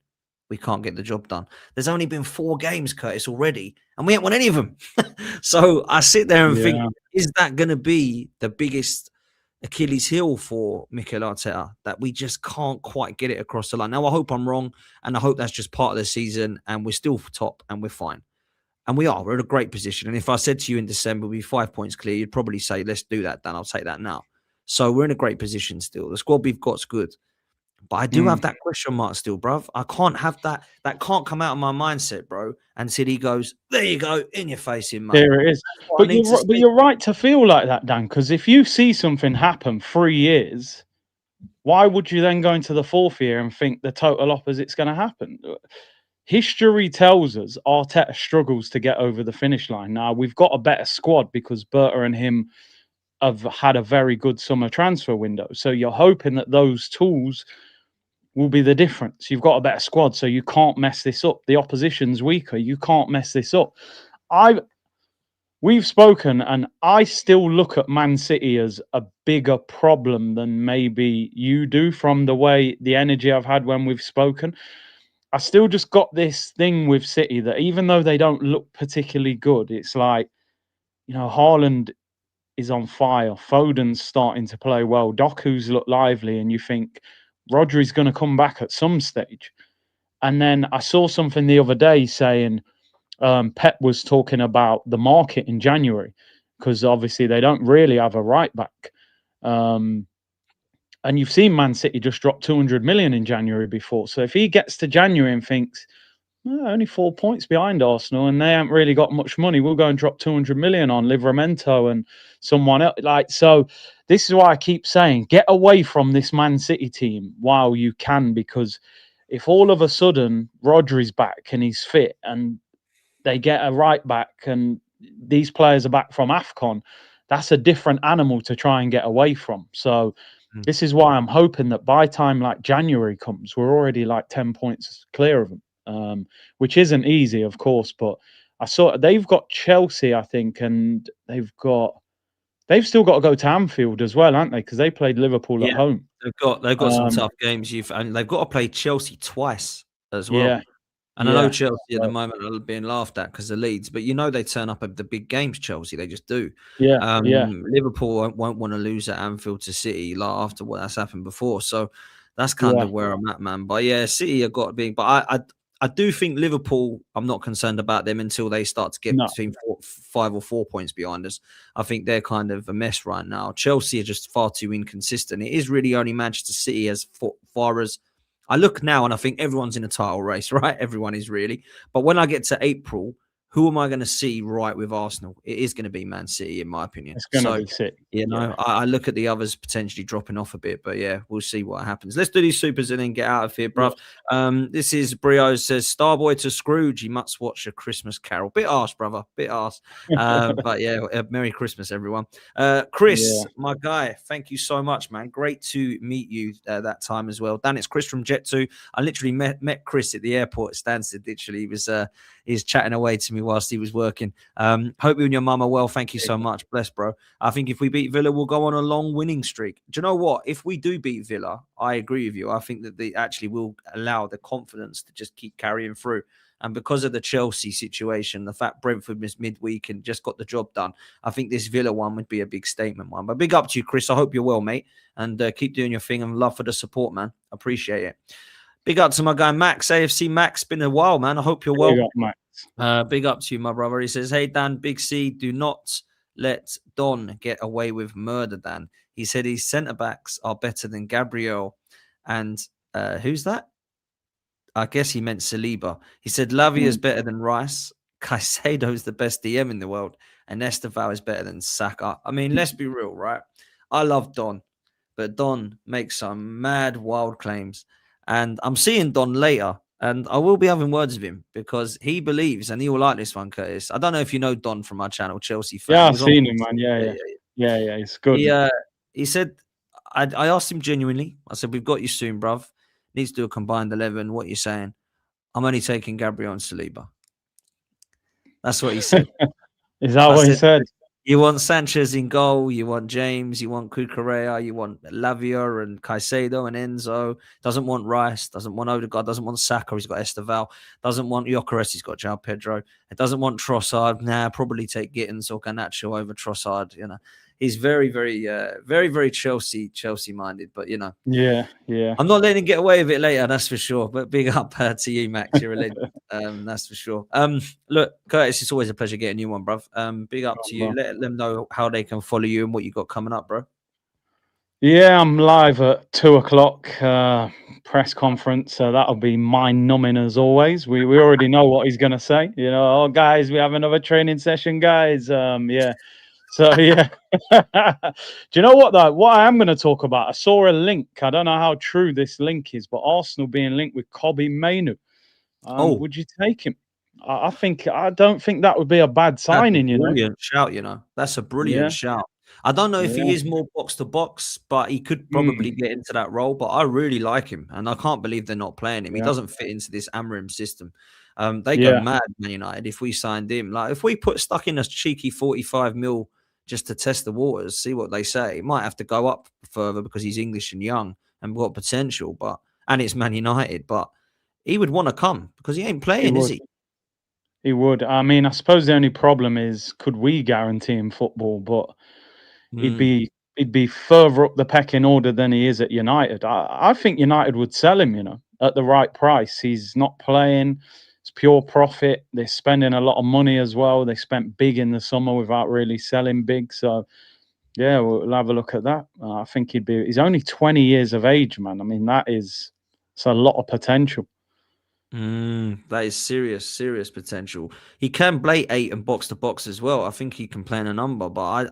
Speaker 1: We can't get the job done. There's only been 4 games, Curtis, already, and we ain't won any of them. So I sit there and think, is that going to be the biggest Achilles heel for Mikel Arteta, that we just can't quite get it across the line? Now, I hope I'm wrong, and I hope that's just part of the season, and we're still top, and we're fine. And we are. We're in a great position. And if I said to you in December, we'll be 5 points clear, you'd probably say, let's do that, Dan. I'll take that now. So we're in a great position still. The squad we've got's good. But I do have that question mark still, bruv. I can't have that. That can't come out of my mindset, bro. And City goes, there you go, in your face, in mate.
Speaker 2: There it is.
Speaker 1: That's what I need to
Speaker 2: But
Speaker 1: see.
Speaker 2: you're right to feel like that, Dan, because if you see something happen 3 years, why would you then go into the 4th year and think the total opposite's going to happen? History tells us Arteta struggles to get over the finish line. Now, we've got a better squad because Berta and him have had a very good summer transfer window. So you're hoping that those tools will be the difference. You've got a better squad, so you can't mess this up. The opposition's weaker. You can't mess this up. We've spoken, and I still look at Man City as a bigger problem than maybe you do from the energy I've had when we've spoken. I still just got this thing with City that even though they don't look particularly good, it's like, Haaland is on fire. Foden's starting to play well. Doku's look lively, and you think Rodri's going to come back at some stage. And then I saw something the other day saying Pep was talking about the market in January because obviously they don't really have a right back. And you've seen Man City just drop 200 million in January before. So if he gets to January and thinks, only 4 points behind Arsenal and they haven't really got much money, we'll go and drop 200 million on Livramento and someone else. So this is why I keep saying, get away from this Man City team while you can, because if all of a sudden Rodri's back and he's fit and they get a right back and these players are back from AFCON, that's a different animal to try and get away from. So this is why I'm hoping that by time like January comes, we're already like 10 points clear of them, which isn't easy, of course. But I saw they've got Chelsea, I think, and they've still got to go to Anfield as well, haven't they? Because they played Liverpool at home.
Speaker 1: They've got some tough games. And they've got to play Chelsea twice as well.
Speaker 2: Yeah.
Speaker 1: And I know Chelsea at the moment are being laughed at because of Leeds, but they turn up at the big games, Chelsea. They just do. Liverpool won't want to lose at Anfield to City after what has happened before. So that's kind of where I'm at, man. But City have got to be. But I do think Liverpool, I'm not concerned about them until they start to get between 5 or 4 points behind us. I think they're kind of a mess right now. Chelsea are just far too inconsistent. It is really only Manchester City as far as I look now, and I think everyone's in a title race, right? Everyone is really. But when I get to April, who am I going to see right with Arsenal? It is going to be Man City, in my opinion.
Speaker 2: It's going to be City.
Speaker 1: I look at the others potentially dropping off a bit, but we'll see what happens. Let's do these supers and then get out of here, bruv. This is Brio says, Starboy to Scrooge, he must watch A Christmas Carol. Bit harsh, brother, bit harsh. But Merry Christmas, everyone. Chris, my guy, thank you so much, man. Great to meet you that time as well. Dan, it's Chris from Jet2. I literally met Chris at the airport at Stansted. Literally, he was chatting away to me whilst he was working. Hope you and your mum are well. Thank you so much. Bless, bro. I think if we beat Villa, we'll go on a long winning streak. Do you know what? If we do beat Villa, I agree with you. I think that they actually will allow the confidence to just keep carrying through. And because of the Chelsea situation, the fact Brentford missed midweek and just got the job done, I think this Villa one would be a big statement one. But big up to you, Chris. I hope you're well, mate. And keep doing your thing, and love for the support, man. Appreciate it. Big up to my guy, Max. AFC Max, been a while, man. I hope you're well.
Speaker 2: Big up, Max.
Speaker 1: Big up to you, my brother. He says, hey, Dan, Big C, do not let Don get away with murder, Dan. He said his centre-backs are better than Gabriel. And who's that? I guess he meant Saliba. He said Lavia is better than Rice. Caicedo's the best DM in the world. And Esteval is better than Saka. I mean, let's be real, right? I love Don. But Don makes some mad, wild claims. And I'm seeing Don later. And I will be having words with him because he believes, and he will like this one, Curtis. I don't know if you know Don from our channel, Chelsea fan.
Speaker 2: Yeah, I've seen him, man. Yeah, it's good.
Speaker 1: He said, I asked him genuinely. I said, we've got you soon, bruv. Needs to do a combined 11. What are you saying? I'm only taking Gabriel and Saliba. That's what he said.
Speaker 2: Is that what he said?
Speaker 1: You want Sanchez in goal, you want James, you want Cucurella, you want Lavia and Caicedo and Enzo. Doesn't want Rice, doesn't want Odegaard, doesn't want Saka, he's got Esteval. Doesn't want Gyökeres, he's got João Pedro. It doesn't want Trossard. Probably take Gittins or Garnacho over Trossard. He's very, very, very Chelsea minded. But Yeah. I'm not letting him get away with it later, that's for sure. But big up to you, Max. You're a legend. That's for sure. Look, Curtis, it's always a pleasure getting you one, bruv. Big up to you. Let them know how they can follow you and what you got coming up, bro.
Speaker 2: Yeah, I'm live at 2:00. press conference, so that'll be mind-numbing as always. We already know what he's going to say. You know, oh guys, we have another training session, guys. Yeah. So yeah. Do you know what though? What I am going to talk about, I saw a link. I don't know how true this link is, but Arsenal being linked with Kobe Mainu.
Speaker 1: Oh,
Speaker 2: Would you take him? I don't think that would be a bad
Speaker 1: that's a
Speaker 2: signing. You know.
Speaker 1: brilliant shout, you know. That's a brilliant
Speaker 2: Yeah.
Speaker 1: shout. I don't know if he
Speaker 2: Yeah.
Speaker 1: is more box to box, but he could probably
Speaker 2: Mm,
Speaker 1: get into that role. But I really like him, and I can't believe they're not playing him. He
Speaker 2: yeah.
Speaker 1: doesn't fit into this Amrim system. They go
Speaker 2: Yeah.
Speaker 1: mad, Man United, if we signed him. Like if we put stuck in a cheeky 45 mil just to test the waters, see what they say. It might have to go up further because he's English and young and got potential, and it's Man United, but he would want to come because he ain't
Speaker 2: He
Speaker 1: playing, is
Speaker 2: would.
Speaker 1: he?
Speaker 2: He would. I mean, I suppose the only problem is, could we guarantee him football? But he'd
Speaker 1: Mm.
Speaker 2: be he'd be further up the pecking order than he is at United. I think United would sell him, you know, at the right price. He's not playing. It's pure profit. They're spending a lot of money as well. They spent big in the summer without really selling big. So yeah, we'll have a look at that. I think he'd be. He's only 20 years of age, man. I mean, it's a lot of potential.
Speaker 1: That is serious, serious potential. He can play 8 and box to box as well. I think he can play in a number, but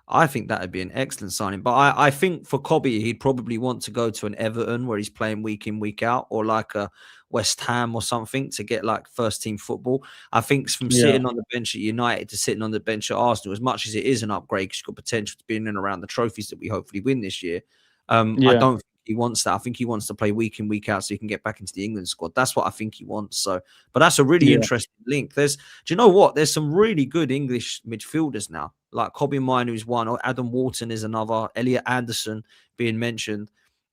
Speaker 1: I think that would be an excellent signing. But I think for Kobe, he'd probably want to go to an Everton where he's playing week in, week out, or like a West Ham or something to get like first team football. I think from
Speaker 2: Yeah,
Speaker 1: sitting on the bench at United to sitting on the bench at Arsenal, as much as it is an upgrade because you've got potential to be in and around the trophies that we hopefully win this year. I
Speaker 2: yeah,
Speaker 1: don't think he wants that. I think he wants to play week in, week out so he can get back into the England squad. That's what I think he wants. So, but that's a really
Speaker 2: yeah.
Speaker 1: interesting link. Do you know what? There's some really good English midfielders now, like Kobe Mine, who's one, or Adam Wharton is another, Elliot Anderson being mentioned.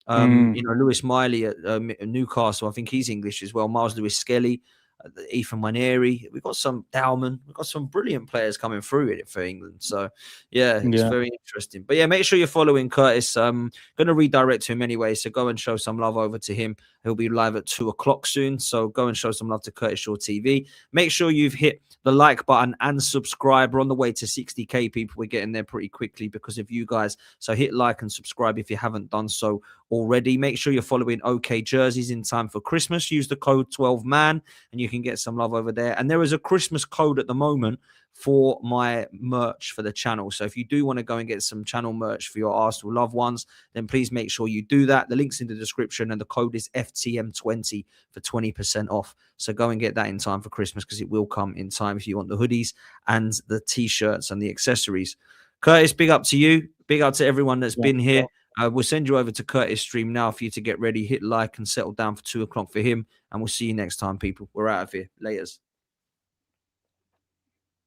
Speaker 2: Mm,
Speaker 1: Lewis Miley at Newcastle, I think he's English as well. Miles Lewis-Skelly, Ethan Waneri. We've got some Dowman. We've got some brilliant players coming through it for England. So, yeah, it's
Speaker 2: yeah.
Speaker 1: very interesting. But yeah, make sure you're following Curtis. Going to redirect to him anyway, so go and show some love over to him. He'll be live at 2 o'clock soon. So go and show some love to Curtis Shaw TV. Make sure you've hit the like button and subscribe. We're on the way to 60k people. We're getting there pretty quickly because of you guys. So hit like and subscribe if you haven't done so already. Make sure you're following OK Jerseys in time for Christmas. Use the code 12MAN and you can get some love over there. And there is a Christmas code at the moment for my merch for the channel. So if you do want to go and get some channel merch for your Arsenal loved ones, then please make sure you do that. The link's in the description and the code is FTM20 for 20% off. So go and get that in time for Christmas because it will come in time if you want the hoodies and the t-shirts and the accessories. Curtis, big up to you. Big up to everyone that's been here. We'll send you over to Curtis' stream now for you to get ready, hit like and settle down for 2 o'clock for him. And we'll see you next time, people. We're out of here. Laters.